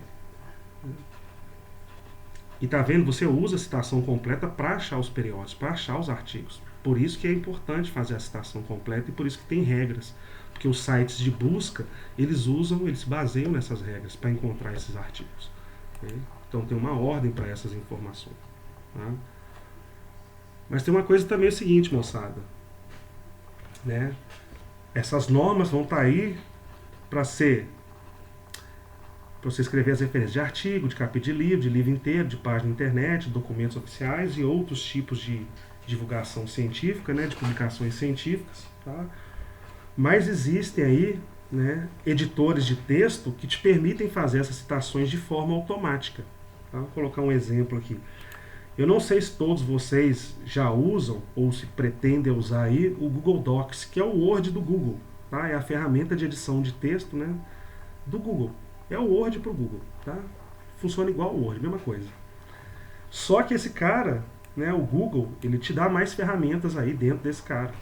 [SPEAKER 1] E tá vendo? Você usa a citação completa para achar os periódicos, para achar os artigos. Por isso que é importante fazer a citação completa e por isso que tem regras. Porque os sites de busca, eles se baseiam nessas regras para encontrar esses artigos. Okay? Então tem uma ordem para essas informações. Tá? Mas tem uma coisa também, é o seguinte, moçada. Né? Essas normas vão estar aí para você escrever as referências de artigo, de capítulo de livro inteiro, de página na internet, documentos oficiais e outros tipos de divulgação científica, né, de publicações científicas. Tá? Mas existem aí, né, editores de texto que te permitem fazer essas citações de forma automática. Tá? Vou colocar um exemplo aqui. Eu não sei se todos vocês já usam ou se pretendem usar aí o Google Docs, que é o Word do Google. Tá? É a ferramenta de edição de texto, né, do Google. É o Word para o Google. Tá? Funciona igual o Word, mesma coisa. Só que esse cara, né, o Google, ele te dá mais ferramentas aí dentro desse cara.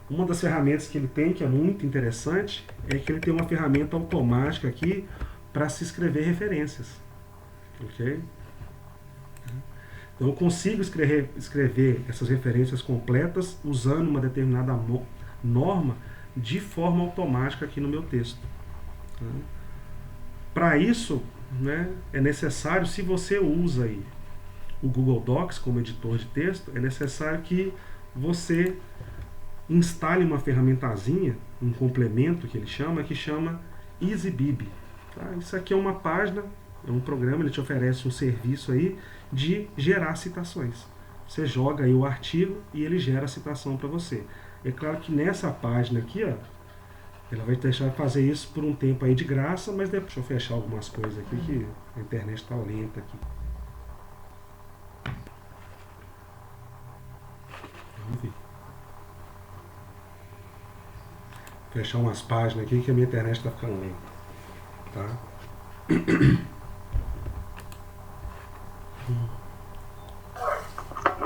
[SPEAKER 1] Uma das ferramentas que ele tem, que é muito interessante, é que ele tem uma ferramenta automática aqui para se escrever referências. Ok? Então eu consigo escrever essas referências completas usando uma determinada norma de forma automática aqui no meu texto. Para isso, né, é necessário, se você usa aí o Google Docs como editor de texto, é necessário que você instale uma ferramentazinha, um complemento que ele chama, EasyBib. Tá? Isso aqui é uma página, é um programa, ele te oferece um serviço aí de gerar citações. Você joga aí o artigo e ele gera a citação para você. É claro que nessa página aqui, ó, ela vai deixar fazer isso por um tempo aí de graça, mas depois deixa eu fechar algumas coisas aqui que a internet está lenta aqui. Vamos ver. Fechar umas páginas aqui que a minha internet está ficando lenta. Tá?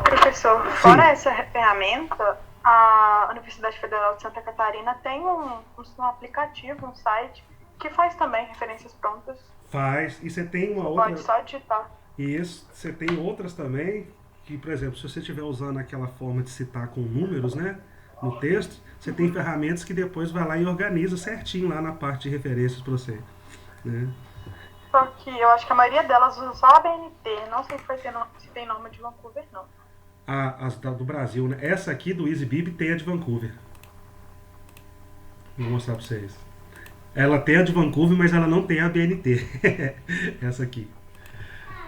[SPEAKER 3] Professor, fora essa ferramenta, a Universidade Federal de Santa Catarina tem um aplicativo, um site, que faz também referências prontas.
[SPEAKER 1] Faz. E você tem uma outra...
[SPEAKER 3] Pode só digitar.
[SPEAKER 1] Isso. Você tem outras também, que, por exemplo, se você estiver usando aquela forma de citar com números, né, no texto, você tem ferramentas que depois vai lá e organiza certinho lá na parte de referências para você. Né?
[SPEAKER 3] Só que eu acho que a maioria delas usa só a BNT. Não sei se tem norma de Vancouver, não.
[SPEAKER 1] As do Brasil, né? Essa aqui do EasyBib tem a de Vancouver. Vou mostrar para vocês. Ela tem a de Vancouver, mas ela não tem a BNT. Essa aqui.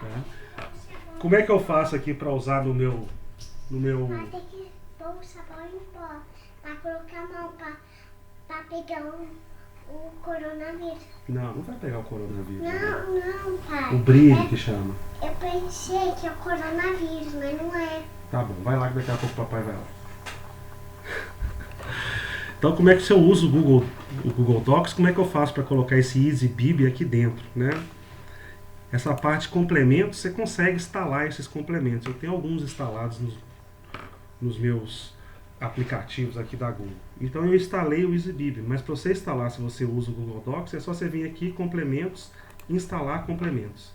[SPEAKER 1] Tá? Como é que eu faço aqui para usar no meu...
[SPEAKER 5] Vai ter que pôr o sabão em pó pra colocar a mão pra pegar o coronavírus.
[SPEAKER 1] Não vai pegar o coronavírus.
[SPEAKER 5] Não, pai.
[SPEAKER 1] O brilho que chama.
[SPEAKER 5] Eu pensei que é o coronavírus, mas não é.
[SPEAKER 1] Tá bom, vai lá que daqui a pouco o papai vai lá. Então, como é que se eu uso o Google Docs, como é que eu faço para colocar esse EasyBib aqui dentro, né? Essa parte de complementos, você consegue instalar esses complementos. Eu tenho alguns instalados nos meus aplicativos aqui da Google. Então eu instalei o EasyBib, mas para você instalar, se você usa o Google Docs, é só você vir aqui, complementos, instalar complementos.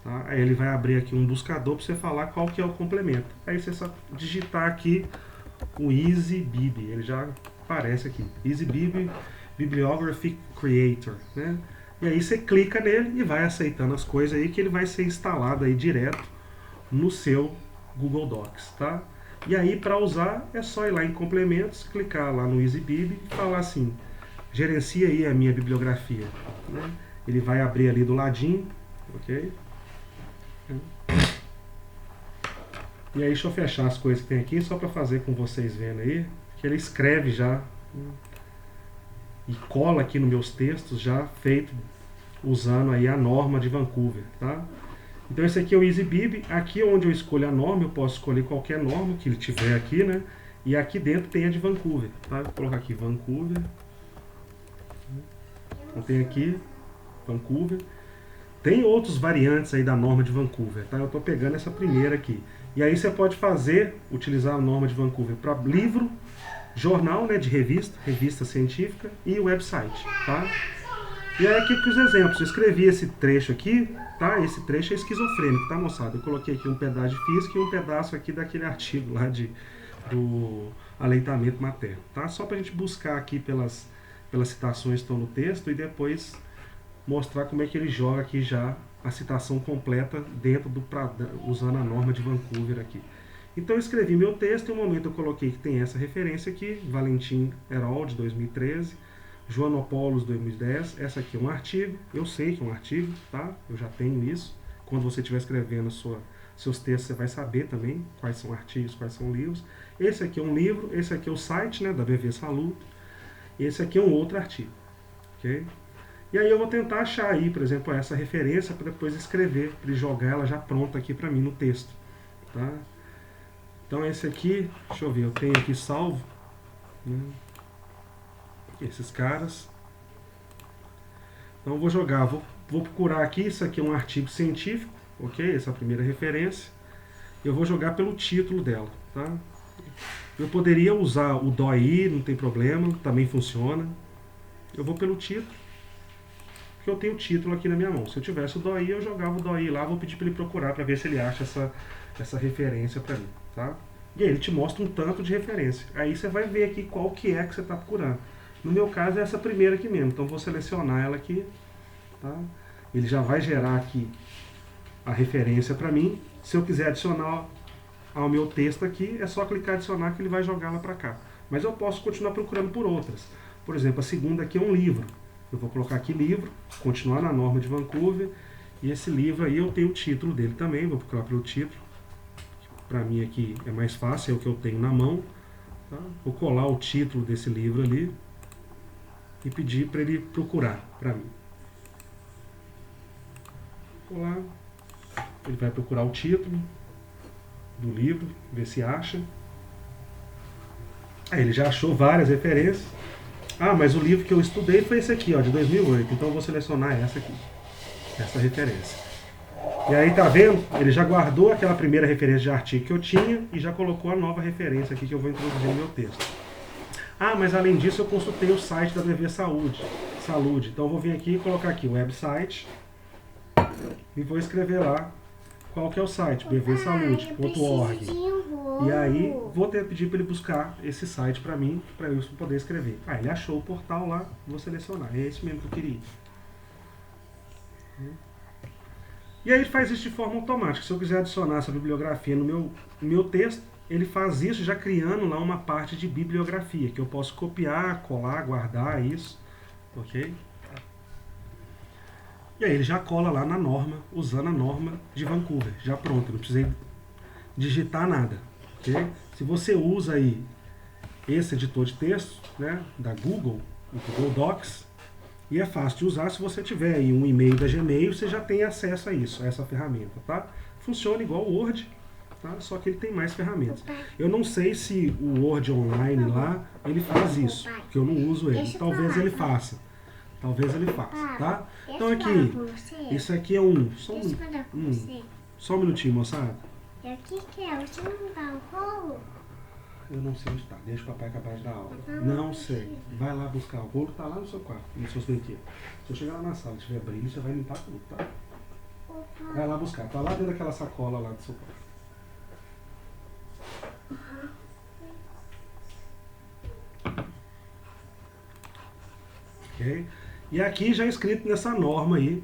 [SPEAKER 1] Tá? Aí ele vai abrir aqui um buscador para você falar qual que é o complemento. Aí você só digitar aqui o EasyBib, ele já aparece aqui. EasyBib Bibliography Creator, né? E aí você clica nele e vai aceitando as coisas aí que ele vai ser instalado aí direto no seu Google Docs, tá? E aí para usar é só ir lá em complementos, clicar lá no EasyBib e falar assim, gerencia aí a minha bibliografia, né? Ele vai abrir ali do ladinho, ok? E aí deixa eu fechar as coisas que tem aqui só para fazer com vocês vendo aí, que ele escreve já e cola aqui nos meus textos já feito usando aí a norma de Vancouver, tá? Então esse aqui é o EasyBib, aqui onde eu escolho a norma, eu posso escolher qualquer norma que ele tiver aqui, né? E aqui dentro tem a de Vancouver, tá? Vou colocar aqui Vancouver. Então tem aqui Vancouver. Tem outros variantes aí da norma de Vancouver, tá? Eu tô pegando essa primeira aqui. E aí você pode utilizar a norma de Vancouver para livro, jornal, né, de revista científica e website, tá? E aí aqui para os exemplos, eu escrevi esse trecho aqui, tá? Esse trecho é esquizofrênico, tá, moçada? Eu coloquei aqui um pedaço de física e um pedaço aqui daquele artigo lá do aleitamento materno, tá? Só para a gente buscar aqui pelas citações que estão no texto e depois mostrar como é que ele joga aqui já a citação completa dentro usando a norma de Vancouver aqui. Então eu escrevi meu texto e no momento eu coloquei que tem essa referência aqui, Valentim Herold, 2013, Joanopoulos, 2010, essa aqui é um artigo, eu sei que é um artigo, tá? Eu já tenho isso. Quando você estiver escrevendo seus textos, você vai saber também quais são artigos, quais são livros. Esse aqui é um livro, esse aqui é o site, né, da BV Saluto, esse aqui é um outro artigo, ok? E aí eu vou tentar achar aí, por exemplo, essa referência para depois escrever, para jogar ela já pronta aqui para mim no texto, tá? Então esse aqui, deixa eu ver, eu tenho aqui salvo, né, esses caras. Então eu vou jogar, vou procurar aqui, isso aqui é um artigo científico, ok? Essa é a primeira referência. eu vou jogar pelo título dela, tá? Eu poderia usar o DOI, não tem problema, também funciona. Eu vou pelo título, porque eu tenho o título aqui na minha mão. Se eu tivesse o DOI, eu jogava o DOI lá, vou pedir para ele procurar para ver se ele acha essa referência para mim, tá? E aí ele te mostra um tanto de referência. Aí você vai ver aqui qual que é que você está procurando. No meu caso é essa primeira aqui mesmo, então vou selecionar ela aqui, tá? Ele já vai gerar aqui a referência para mim. Se eu quiser adicionar ao meu texto aqui, é só clicar em adicionar que ele vai jogá-la para cá. Mas eu posso continuar procurando por outras. Por exemplo, a segunda aqui é um livro. Eu vou colocar aqui livro, continuar na norma de Vancouver, e esse livro aí eu tenho o título dele também, vou procurar pelo título. Para mim aqui é mais fácil, é o que eu tenho na mão. Tá? Vou colar o título desse livro ali e pedir para ele procurar para mim. Colar, ele vai procurar o título do livro, ver se acha. Aí ele já achou várias referências. Ah, mas o livro que eu estudei foi esse aqui, ó, de 2008. Então eu vou selecionar essa aqui, essa referência. E aí, tá vendo? Ele já guardou aquela primeira referência de artigo que eu tinha e já colocou a nova referência aqui que eu vou introduzir no meu texto. Ah, mas além disso eu consultei o site da BV Saúde. Então eu vou vir aqui e colocar aqui o website e vou escrever lá qual que é o site, bvsaúde.org. E aí vou pedir para ele buscar esse site para mim, para eu poder escrever. Ah, ele achou o portal lá, vou selecionar. É esse mesmo que eu queria. E aí ele faz isso de forma automática. Se eu quiser adicionar essa bibliografia no meu texto, ele faz isso já criando lá uma parte de bibliografia, que eu posso copiar, colar, guardar isso. Ok? E aí ele já cola lá na norma, usando a norma de Vancouver. Já pronto, não precisei digitar nada. Okay? Se você usa aí esse editor de texto, né, da Google, o Google Docs, e é fácil de usar. Se você tiver aí um e-mail da Gmail, você já tem acesso a isso, a essa ferramenta, tá? Funciona igual o Word, tá? Só que ele tem mais ferramentas. Eu não sei se o Word Online lá, ele faz isso, porque eu não uso ele. Talvez ele faça. Tá? Então aqui, isso aqui é só um minutinho, moçada.
[SPEAKER 5] O que é? Você não dá o rolo?
[SPEAKER 1] Eu não sei onde está. Deixa o papai acabar de dar aula. Não sei. Vai lá buscar. O rolo está lá no seu quarto, nos seus brinquedos. Se eu chegar lá na sala e tiver brilho, você vai limpar tudo, tá? Vai lá buscar. Está lá dentro daquela sacola lá do seu quarto. Ok? E aqui já é escrito nessa norma aí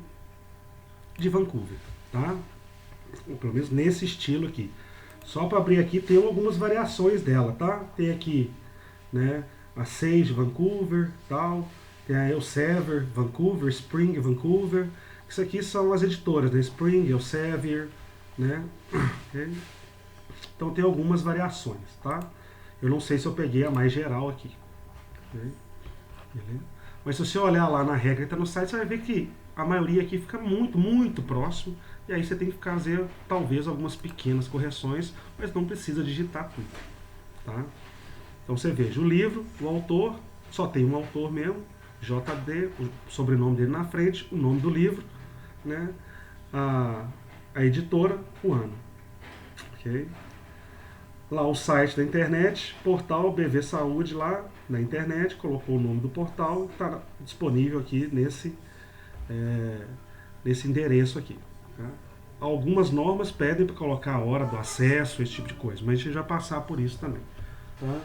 [SPEAKER 1] de Vancouver, tá? Ou pelo menos nesse estilo aqui. Só para abrir aqui, tem algumas variações dela, tá? Tem aqui, né, a Sage Vancouver, tal. Tem a Elsevier Vancouver, Spring Vancouver. Isso aqui são as editoras, né? Spring, Elsevier, né? Okay? Então tem algumas variações, tá? Eu não sei se eu peguei a mais geral aqui. Okay? Beleza? Mas se você olhar lá na regra que está no site, você vai ver que a maioria aqui fica muito, muito próximo. E aí você tem que fazer, talvez, algumas pequenas correções, mas não precisa digitar tudo. Tá? Então você veja, o livro, o autor, só tem um autor mesmo, JD, o sobrenome dele na frente, o nome do livro, né? A editora, o ano. Okay? Lá o site da internet, portal BV Saúde lá na internet, colocou o nome do portal, está disponível aqui nesse endereço aqui. Tá? Algumas normas pedem para colocar a hora do acesso, esse tipo de coisa, mas a gente já passar por isso também. Tá?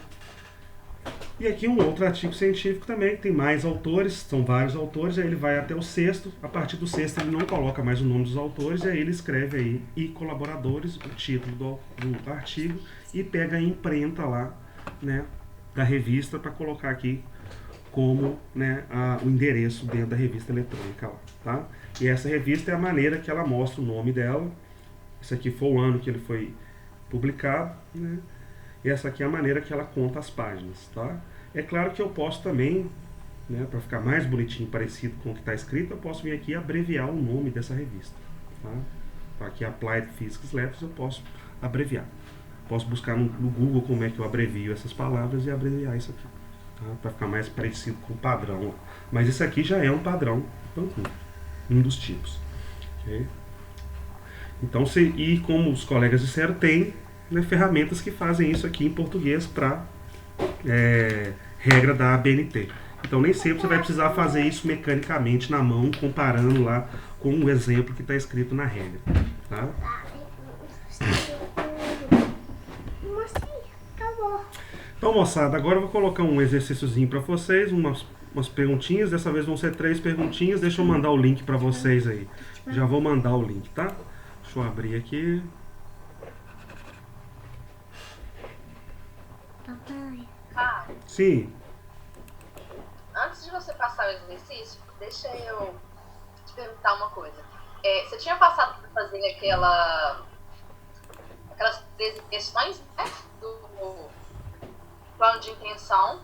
[SPEAKER 1] E aqui um outro artigo científico também, que tem mais autores, são vários autores, aí ele vai até o sexto, a partir do sexto ele não coloca mais o nome dos autores, e aí ele escreve aí, e colaboradores, o título do artigo, e pega a imprenta lá, né, da revista para colocar aqui como, né, o endereço dentro da revista eletrônica lá, tá? E essa revista é a maneira que ela mostra o nome dela. Esse aqui foi o ano que ele foi publicado, né? E essa aqui é a maneira que ela conta as páginas, tá? É claro que eu posso também, né, para ficar mais bonitinho, parecido com o que está escrito, eu posso vir aqui e abreviar o nome dessa revista, tá? Então, aqui Applied Physics Labs eu posso abreviar. Posso buscar no Google como é que eu abrevio essas palavras e abreviar isso aqui, tá? Para ficar mais parecido com o padrão. Mas esse aqui já é um padrão Vancouver, um dos tipos. Okay? Então, e como os colegas disseram, tem, né, ferramentas que fazem isso aqui em português para regra da ABNT. Então, nem sempre você vai precisar fazer isso mecanicamente na mão, comparando lá com o exemplo que está escrito na regra. Tá? Então, moçada, agora eu vou colocar um exercíciozinho para vocês, umas perguntinhas. Dessa vez vão ser 3 perguntinhas. Deixa eu mandar o link para vocês aí. Já vou mandar o link, tá? Deixa eu abrir aqui.
[SPEAKER 5] Papai.
[SPEAKER 2] Ah,
[SPEAKER 1] Sim.
[SPEAKER 2] antes de você passar o exercício, deixa eu te perguntar uma coisa. Você tinha passado por fazer aquelas 13 questões, né, do plano de intenção.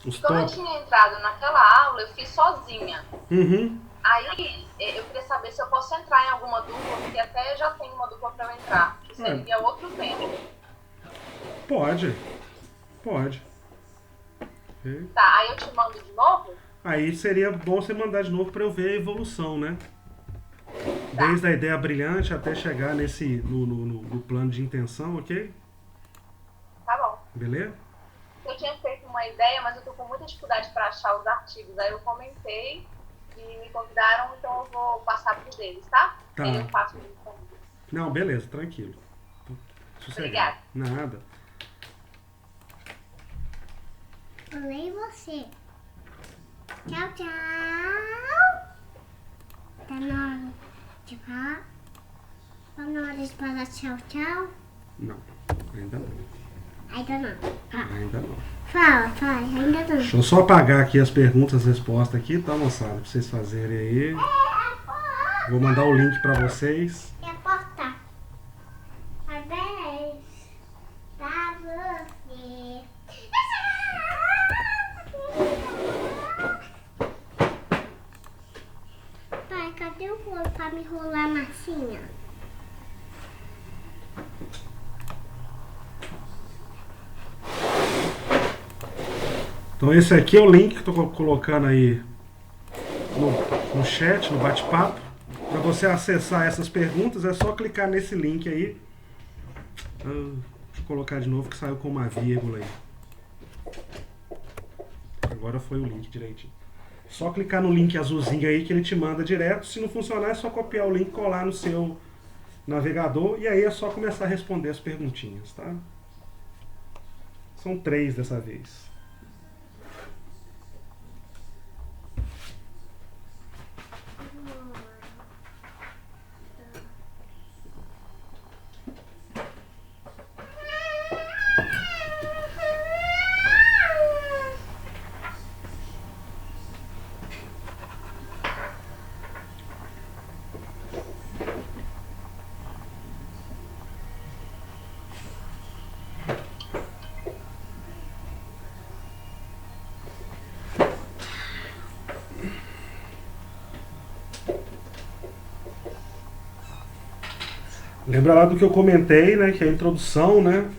[SPEAKER 1] Os
[SPEAKER 2] Quando eu
[SPEAKER 1] top.
[SPEAKER 2] tinha entrado naquela aula, eu fiz sozinha.
[SPEAKER 1] Uhum.
[SPEAKER 2] Aí, eu queria saber se eu posso entrar em alguma dupla, porque até já tem uma dupla para eu entrar, que seria outro tempo.
[SPEAKER 1] Pode. Pode. Ok.
[SPEAKER 2] Tá, aí eu te mando de novo?
[SPEAKER 1] Aí seria bom você mandar de novo para eu ver a evolução, né? Desde a ideia brilhante até chegar no plano de intenção, ok?
[SPEAKER 2] Tá bom.
[SPEAKER 1] Beleza?
[SPEAKER 2] Eu tinha feito uma ideia, mas eu tô com muita dificuldade para achar os artigos. Aí eu comentei e me convidaram, então eu vou passar por deles, tá?
[SPEAKER 1] Tá.
[SPEAKER 2] Aí eu faço o convite.
[SPEAKER 1] Não, beleza, tranquilo. Sossegado. Nada.
[SPEAKER 5] Falei você. Tchau, tchau. Tá na hora de falar? Tá na hora de falar tchau, tchau?
[SPEAKER 1] Não, ainda não.
[SPEAKER 5] Ainda não.
[SPEAKER 1] Ainda não.
[SPEAKER 5] Fala, ainda não.
[SPEAKER 1] Deixa eu só apagar aqui as perguntas e respostas aqui, tá, moçada? Pra vocês fazerem aí. Vou mandar o link pra vocês.
[SPEAKER 5] E a porta? Parabéns pra você. Pai, cadê o rolo pra me rolar a massinha?
[SPEAKER 1] Então esse aqui é o link que eu tô colocando aí no chat, no bate-papo. Para você acessar essas perguntas é só clicar nesse link aí. Deixa eu colocar de novo que saiu com uma vírgula aí. Agora foi o link direitinho. Só clicar no link azulzinho aí que ele te manda direto. Se não funcionar é só copiar o link, colar no seu navegador e aí é só começar a responder as perguntinhas, tá? São 3 dessa vez. Lembra lá do que eu comentei, né, que é a introdução, né,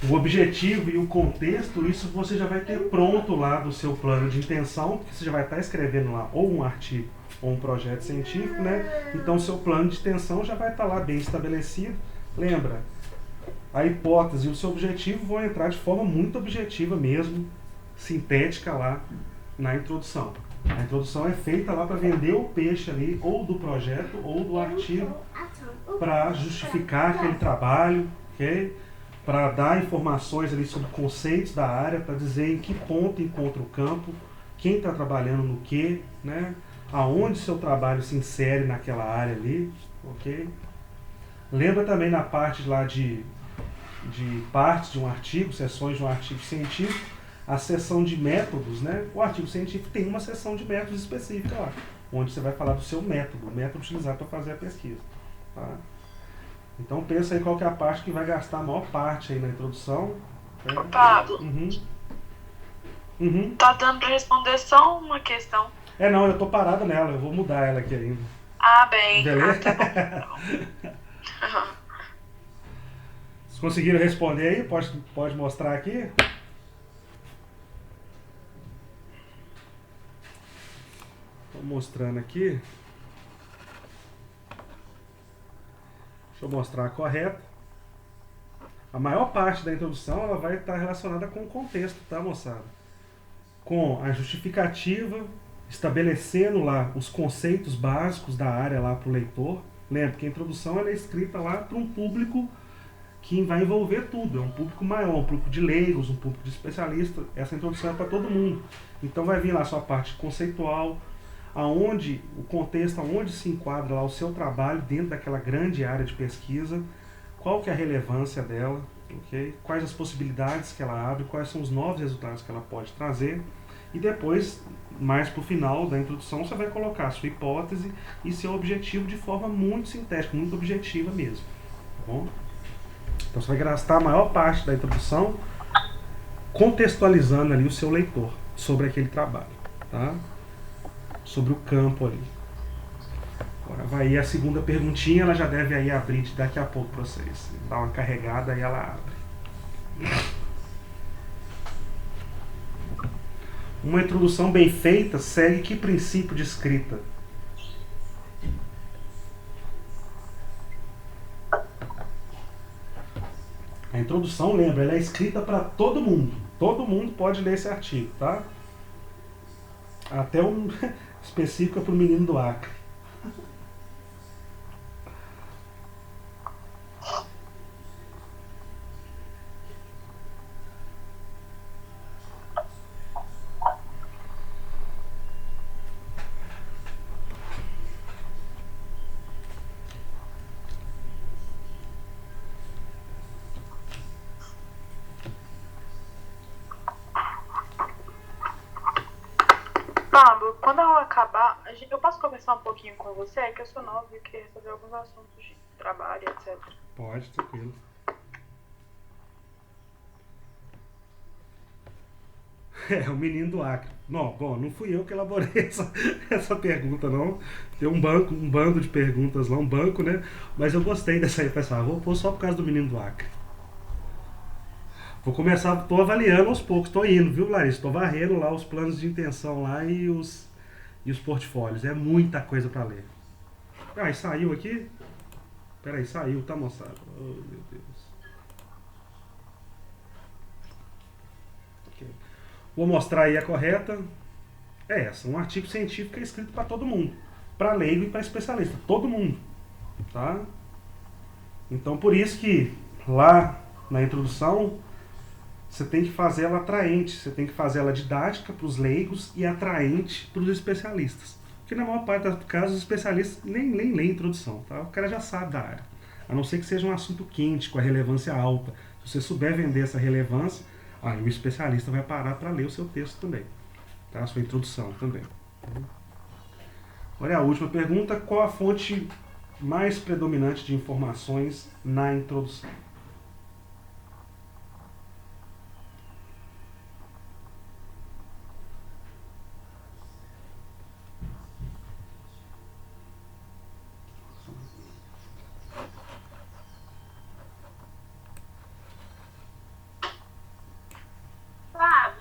[SPEAKER 1] o objetivo e o contexto, isso você já vai ter pronto lá do seu plano de intenção, porque você já vai estar escrevendo lá ou um artigo ou um projeto científico, né, então o seu plano de intenção já vai estar lá bem estabelecido. Lembra, a hipótese e o seu objetivo vão entrar de forma muito objetiva mesmo, sintética lá na introdução. A introdução é feita lá para vender o peixe ali, ou do projeto, ou do artigo, para justificar aquele trabalho, ok? Para dar informações ali sobre conceitos da área, para dizer em que ponto encontra o campo, quem está trabalhando no que, né? Aonde seu trabalho se insere naquela área ali, ok? Lembra também na parte lá de partes de um artigo, seções de um artigo científico, a seção de métodos, né? O artigo científico tem uma seção de métodos específica lá, onde você vai falar do seu método, o método utilizado para fazer a pesquisa. Tá? Então pensa aí qual que é a parte que vai gastar a maior parte aí na introdução.
[SPEAKER 3] Pablo, tá dando para responder só uma questão.
[SPEAKER 1] Não, eu tô parado nela, eu vou mudar ela aqui ainda.
[SPEAKER 3] Ah, bem.
[SPEAKER 1] Beleza?
[SPEAKER 3] Tá bom. Tá bom.
[SPEAKER 1] Vocês conseguiram responder aí? Pode mostrar aqui? Estou mostrando aqui. Deixa eu mostrar a correta. A maior parte da introdução ela vai estar relacionada com o contexto, tá, moçada? Com a justificativa, estabelecendo lá os conceitos básicos da área lá para o leitor. Lembra que a introdução ela é escrita lá para um público que vai envolver tudo. É um público maior, um público de leigos, um público de especialistas. Essa introdução é para todo mundo. Então vai vir lá a sua parte conceitual, aonde o contexto, aonde se enquadra lá o seu trabalho dentro daquela grande área de pesquisa, qual que é a relevância dela, okay? Quais as possibilidades que ela abre, quais são os novos resultados que ela pode trazer, e depois, mais para o final da introdução, você vai colocar a sua hipótese e seu objetivo de forma muito sintética, muito objetiva mesmo, tá bom? Então você vai gastar a maior parte da introdução contextualizando ali o seu leitor sobre aquele trabalho, tá? Sobre o campo ali. Agora vai aí a segunda perguntinha, ela já deve aí abrir daqui a pouco para vocês. Dá uma carregada e ela abre. Uma introdução bem feita segue que princípio de escrita? A introdução, lembra, ela é escrita para todo mundo. Todo mundo pode ler esse artigo, tá? Até um específico para o menino do Acre.
[SPEAKER 3] Pablo, quando eu acabar, eu posso conversar um pouquinho com você? É que eu sou nova e queria resolver alguns assuntos de trabalho, etc.
[SPEAKER 1] Pode, tranquilo. É, o menino do Acre. Não, bom, não fui eu que elaborei essa pergunta, não. Tem um bando de perguntas lá, um banco, né? Mas eu gostei dessa aí, pessoal. Vou pôr só por causa do menino do Acre. Vou começar, tô avaliando aos poucos, tô indo, viu, Larissa? Tô varrendo lá os planos de intenção lá e os portfólios. É muita coisa pra ler. Ah, e saiu aqui? Peraí, saiu, tá, moçada? Oh, meu Deus. Okay. Vou mostrar aí a correta. É essa, um artigo científico é escrito para todo mundo. Para leigo e para especialista. Todo mundo. Tá? Então, por isso que lá na introdução, você tem que fazer ela atraente. Você tem que fazer ela didática para os leigos e atraente para os especialistas. Porque na maior parte dos casos, os especialistas nem lêem a introdução. Tá? O cara já sabe da área. A não ser que seja um assunto quente, com a relevância alta. Se você souber vender essa relevância, aí o especialista vai parar para ler o seu texto também. Tá? A sua introdução também. Olha a última pergunta. Qual a fonte mais predominante de informações na introdução?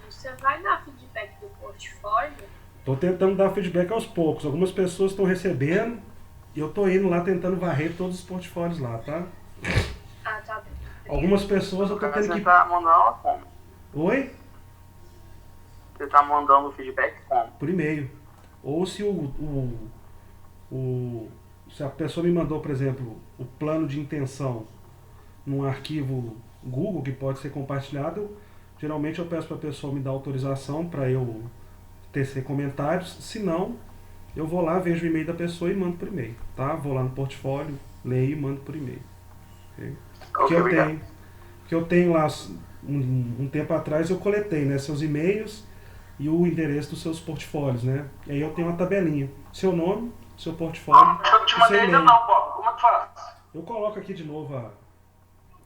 [SPEAKER 2] Você vai dar feedback do portfólio?
[SPEAKER 1] Estou tentando dar feedback aos poucos. Algumas pessoas estão recebendo e eu estou indo lá tentando varrer todos os portfólios lá, tá?
[SPEAKER 2] Ah, tá bem.
[SPEAKER 1] Algumas pessoas eu estou tendo que...
[SPEAKER 6] Você tá mandando como?
[SPEAKER 1] Oi?
[SPEAKER 6] Você tá mandando o feedback como?
[SPEAKER 1] Por e-mail. Ou se se a pessoa me mandou, por exemplo, o plano de intenção num arquivo Google que pode ser compartilhado, geralmente eu peço para a pessoa me dar autorização para eu tecer comentários. Se não, eu vou lá, vejo o e-mail da pessoa e mando por e-mail, tá? Vou lá no portfólio, leio e mando por e-mail. Okay? Porque eu tenho lá, um tempo atrás eu coletei, né, seus e-mails e o endereço dos seus portfólios, né? E aí eu tenho uma tabelinha. Seu nome, seu portfólio.
[SPEAKER 6] Eu te mandei ainda não, Bob. Como é que faz?
[SPEAKER 1] Eu coloco aqui de novo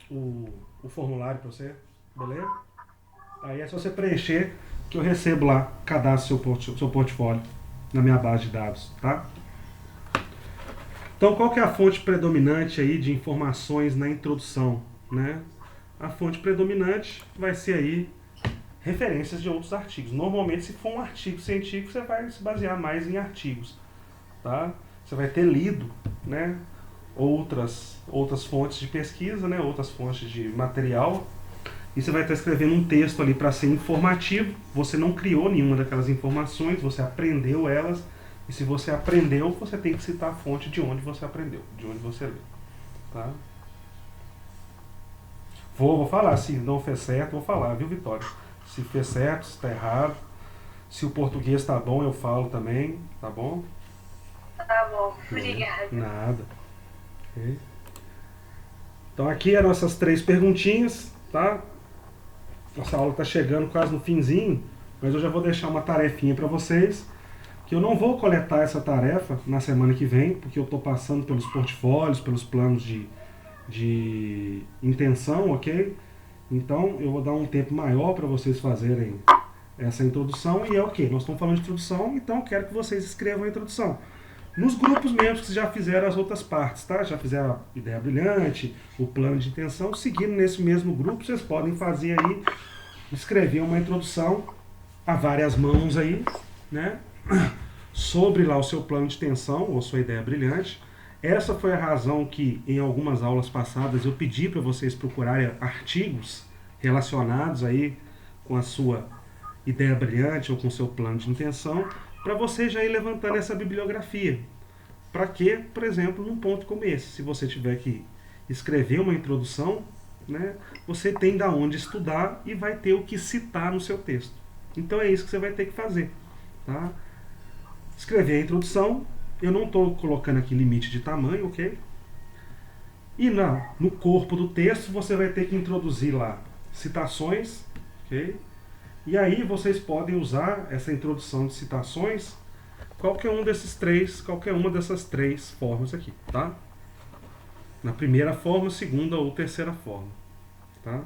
[SPEAKER 1] o formulário para você, beleza? Aí é só você preencher que eu recebo lá, cadastro seu portfólio na minha base de dados, tá? Então, qual que é a fonte predominante aí de informações na introdução, né? A fonte predominante vai ser aí referências de outros artigos. Normalmente, se for um artigo científico, você vai se basear mais em artigos, tá? Você vai ter lido, né, outras fontes de pesquisa, né? Outras fontes de material. E você vai estar escrevendo um texto ali para ser informativo. Você não criou nenhuma daquelas informações, você aprendeu elas. E se você aprendeu, você tem que citar a fonte de onde você aprendeu, de onde você leu. Tá? Vou falar, se não fez certo, vou falar, viu, Vitória? Se fez certo, se está errado. Se o português está bom, eu falo também, tá bom?
[SPEAKER 2] Tá bom, obrigada.
[SPEAKER 1] Nada. Okay. Então aqui as nossas 3 perguntinhas, tá? Nossa aula está chegando quase no finzinho, mas eu já vou deixar uma tarefinha para vocês, que eu não vou coletar essa tarefa na semana que vem, porque eu estou passando pelos portfólios, pelos planos de intenção, ok? Então eu vou dar um tempo maior para vocês fazerem essa introdução, e é o que? Nós estamos falando de introdução, então eu quero que vocês escrevam a introdução. Nos grupos mesmo que já fizeram as outras partes, tá? Já fizeram a ideia brilhante, o plano de intenção, seguindo nesse mesmo grupo, vocês podem fazer aí, escrever uma introdução a várias mãos aí, né? Sobre lá o seu plano de intenção ou sua ideia brilhante. Essa foi a razão que em algumas aulas passadas eu pedi para vocês procurarem artigos relacionados aí com a sua ideia brilhante ou com o seu plano de intenção, para você já ir levantando essa bibliografia. Para que, por exemplo, num ponto como esse, se você tiver que escrever uma introdução, né, você tem da onde estudar e vai ter o que citar no seu texto. Então é isso que você vai ter que fazer. Tá? Escrever a introdução, eu não estou colocando aqui limite de tamanho, ok? E no corpo do texto você vai ter que introduzir lá citações, ok? E aí vocês podem usar essa introdução de citações, qualquer uma dessas 3 formas aqui, tá? Na primeira forma, segunda ou terceira forma, tá?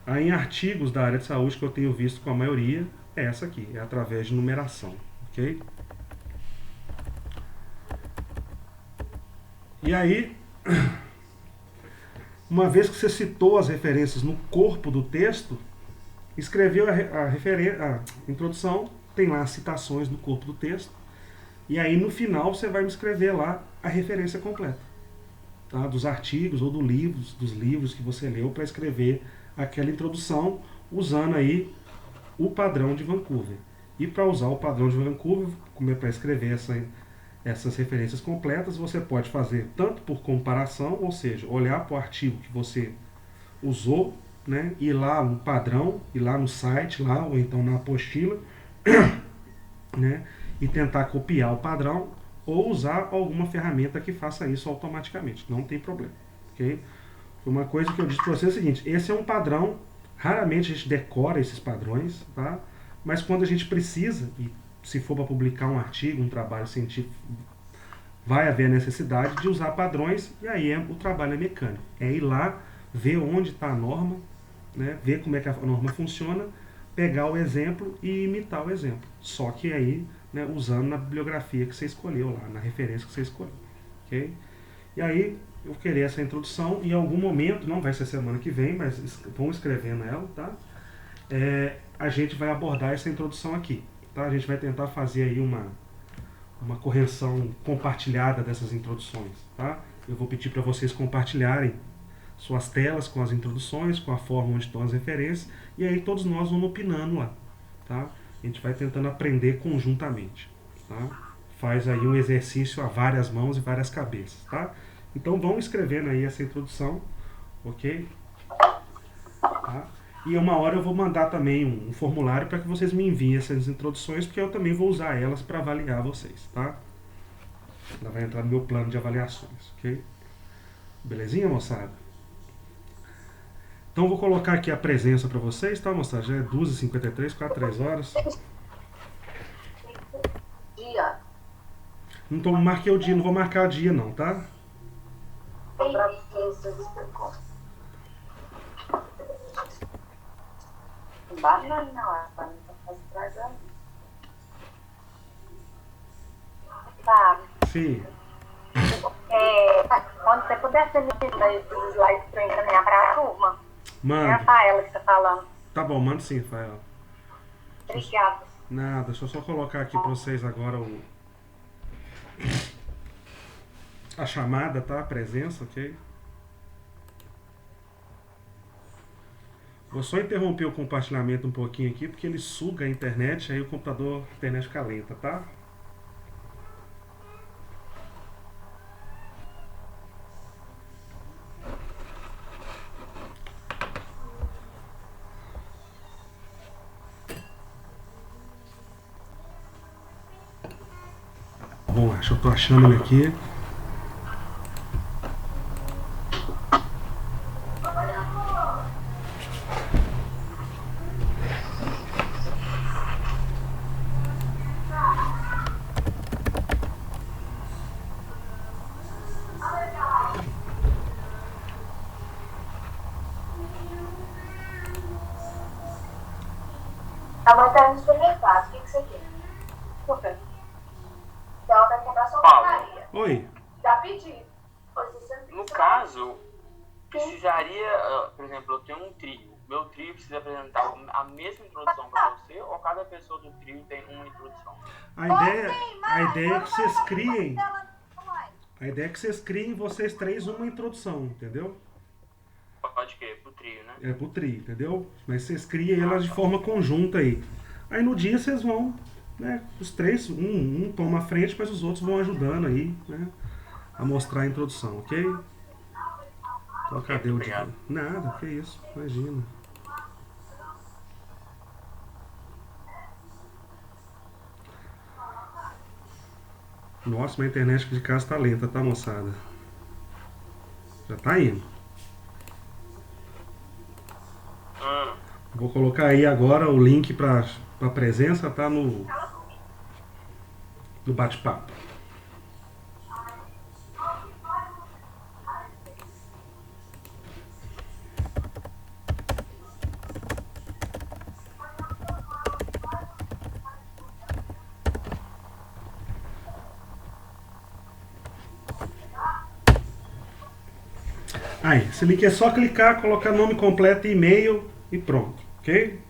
[SPEAKER 1] Aí em artigos da área de saúde que eu tenho visto com a maioria, é essa aqui, é através de numeração, ok? E aí, uma vez que você citou as referências no corpo do texto, escreveu a introdução, tem lá as citações no corpo do texto, e aí no final você vai me escrever lá a referência completa, tá? Dos artigos ou dos livros que você leu para escrever aquela introdução, usando aí o padrão de Vancouver. E para usar o padrão de Vancouver, como é para escrever essas referências completas, você pode fazer tanto por comparação, ou seja, olhar para o artigo que você usou, né, ir lá no padrão, ir lá no site, lá, ou então na apostila, né, e tentar copiar o padrão, ou usar alguma ferramenta que faça isso automaticamente, não tem problema, ok? Uma coisa que eu disse para você é o seguinte, esse é um padrão, raramente a gente decora esses padrões, tá? Mas quando a gente precisa, e se for para publicar um artigo, um trabalho científico, vai haver a necessidade de usar padrões, e aí o trabalho é mecânico, é ir lá, ver onde está a norma, né, ver como é que a norma funciona, pegar o exemplo e imitar o exemplo. Só que aí, né, usando na bibliografia que você escolheu lá, na referência que você escolheu. Okay? E aí, eu queria essa introdução, e em algum momento, não vai ser semana que vem, mas vão escrevendo ela, tá? A gente vai abordar essa introdução aqui. Tá? A gente vai tentar fazer aí uma correção compartilhada dessas introduções. Tá? Eu vou pedir para vocês compartilharem suas telas com as introduções, com a forma onde estão as referências, e aí todos nós vamos opinando lá, tá? A gente vai tentando aprender conjuntamente, tá? Faz aí um exercício a várias mãos e várias cabeças, tá? Então vão escrevendo aí essa introdução, ok? Tá? E uma hora eu vou mandar também um formulário para que vocês me enviem essas introduções, porque eu também vou usar elas para avaliar vocês, tá? Ela vai entrar no meu plano de avaliações, ok? Belezinha, moçada? Então vou colocar aqui a presença para vocês, tá, moçada? Já é 2h53, quase 3 horas.
[SPEAKER 2] Dia.
[SPEAKER 1] Não marquei o dia, não vou marcar o dia não, tá?
[SPEAKER 3] Tá.
[SPEAKER 1] Sim.
[SPEAKER 3] Quando você puder ser metida esses slides para eu encaminhar para a turma, é a
[SPEAKER 1] Manda.
[SPEAKER 3] Rafaela que está falando.
[SPEAKER 1] Tá bom, manda sim, Rafael.
[SPEAKER 3] Obrigada.
[SPEAKER 1] Nada, deixa eu só colocar aqui para vocês agora a chamada, tá? A presença, ok? Vou só interromper o compartilhamento um pouquinho aqui, porque ele suga a internet, aí o computador, a internet fica lenta, tá? Bom, acho que eu tô achando ele aqui.
[SPEAKER 2] A mãe tá indo no supermercado. O que você quer? Por quê? Então ela vai comprar sua
[SPEAKER 6] Paulo.
[SPEAKER 2] porcaria.
[SPEAKER 1] Oi.
[SPEAKER 2] Já pedi.
[SPEAKER 6] No caso, precisaria, por exemplo, eu tenho um trio. Meu trio precisa apresentar a mesma introdução para você, ou cada pessoa do trio tem uma introdução?
[SPEAKER 1] A ideia é que vocês criem. A ideia é que vocês criem vocês três uma introdução, entendeu?
[SPEAKER 6] Pode que pro trio, né?
[SPEAKER 1] É pro trio, entendeu? Mas vocês criem elas de forma conjunta aí. Aí no dia vocês vão, né? Os três, um toma a frente, mas os outros vão ajudando aí, né? A mostrar a introdução, ok? Então cadê o dia? Nada, que isso, imagina. Nossa, minha internet aqui de casa tá lenta, tá, moçada? Já tá indo. Vou colocar aí agora o link pra presença, tá no bate-papo. Aí, esse link é só clicar, colocar nome completo e e-mail e pronto, ok?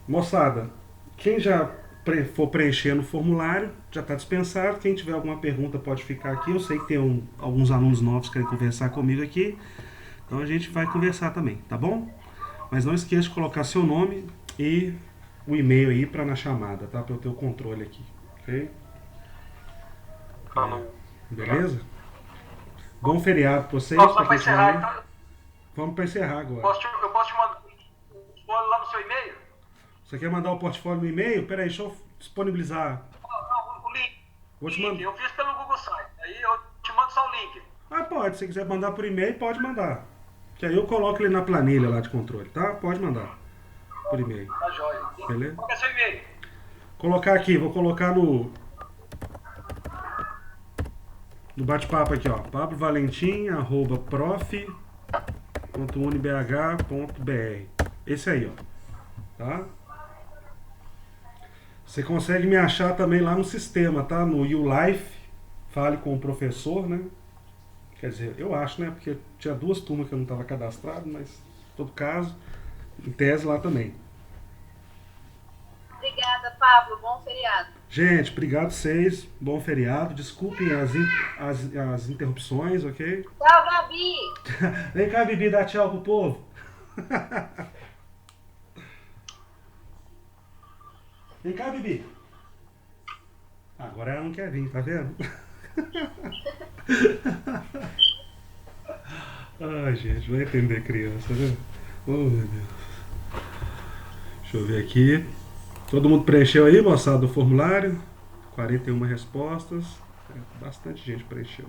[SPEAKER 1] Moçada, quem já for preenchendo o formulário já está dispensado. Quem tiver alguma pergunta pode ficar aqui. Eu sei que tem alguns alunos novos que querem conversar comigo aqui, então a gente vai conversar também, tá bom? Mas não esqueça de colocar seu nome e o e-mail aí para na chamada, tá? Para eu ter o controle aqui, ok? Beleza? Bom feriado para vocês.
[SPEAKER 7] Só para encerrar, então,
[SPEAKER 1] vamos para encerrar agora.
[SPEAKER 7] eu posso te mandar um portfólio lá no seu e-mail?
[SPEAKER 1] Você quer mandar o portfólio no e-mail? Peraí, deixa eu disponibilizar.
[SPEAKER 7] Não, o link.
[SPEAKER 1] Vou te mandar.
[SPEAKER 7] Eu fiz pelo Google Site. Aí eu te mando só o link.
[SPEAKER 1] Ah, pode. Se você quiser mandar por e-mail, pode mandar. Que aí eu coloco ele na planilha lá de controle, tá? Pode mandar. Por e-mail.
[SPEAKER 7] Tá jóia.
[SPEAKER 1] Beleza?
[SPEAKER 7] Qual que é seu e-mail?
[SPEAKER 1] Colocar aqui, vou colocar no bate-papo aqui, ó. pablovalentim@prof.unibh.br. Esse aí, ó. Tá? Você consegue me achar também lá no sistema, tá? No YouLife, fale com o professor, né? Quer dizer, eu acho, né? Porque tinha 2 turmas que eu não estava cadastrado, mas em todo caso, em tese lá também.
[SPEAKER 2] Obrigada, Pablo. Bom feriado.
[SPEAKER 1] Gente, obrigado vocês. Bom feriado. Desculpem as interrupções, ok?
[SPEAKER 2] Tchau, Gabi.
[SPEAKER 1] Vem cá, Bibi, dá tchau pro povo. Vem cá, Bibi. Agora ela não quer vir, tá vendo? Ai, gente, vai entender criança, né? Oh, meu Deus. Deixa eu ver aqui. Todo mundo preencheu aí, moçada, o formulário? 41 respostas. Bastante gente preencheu.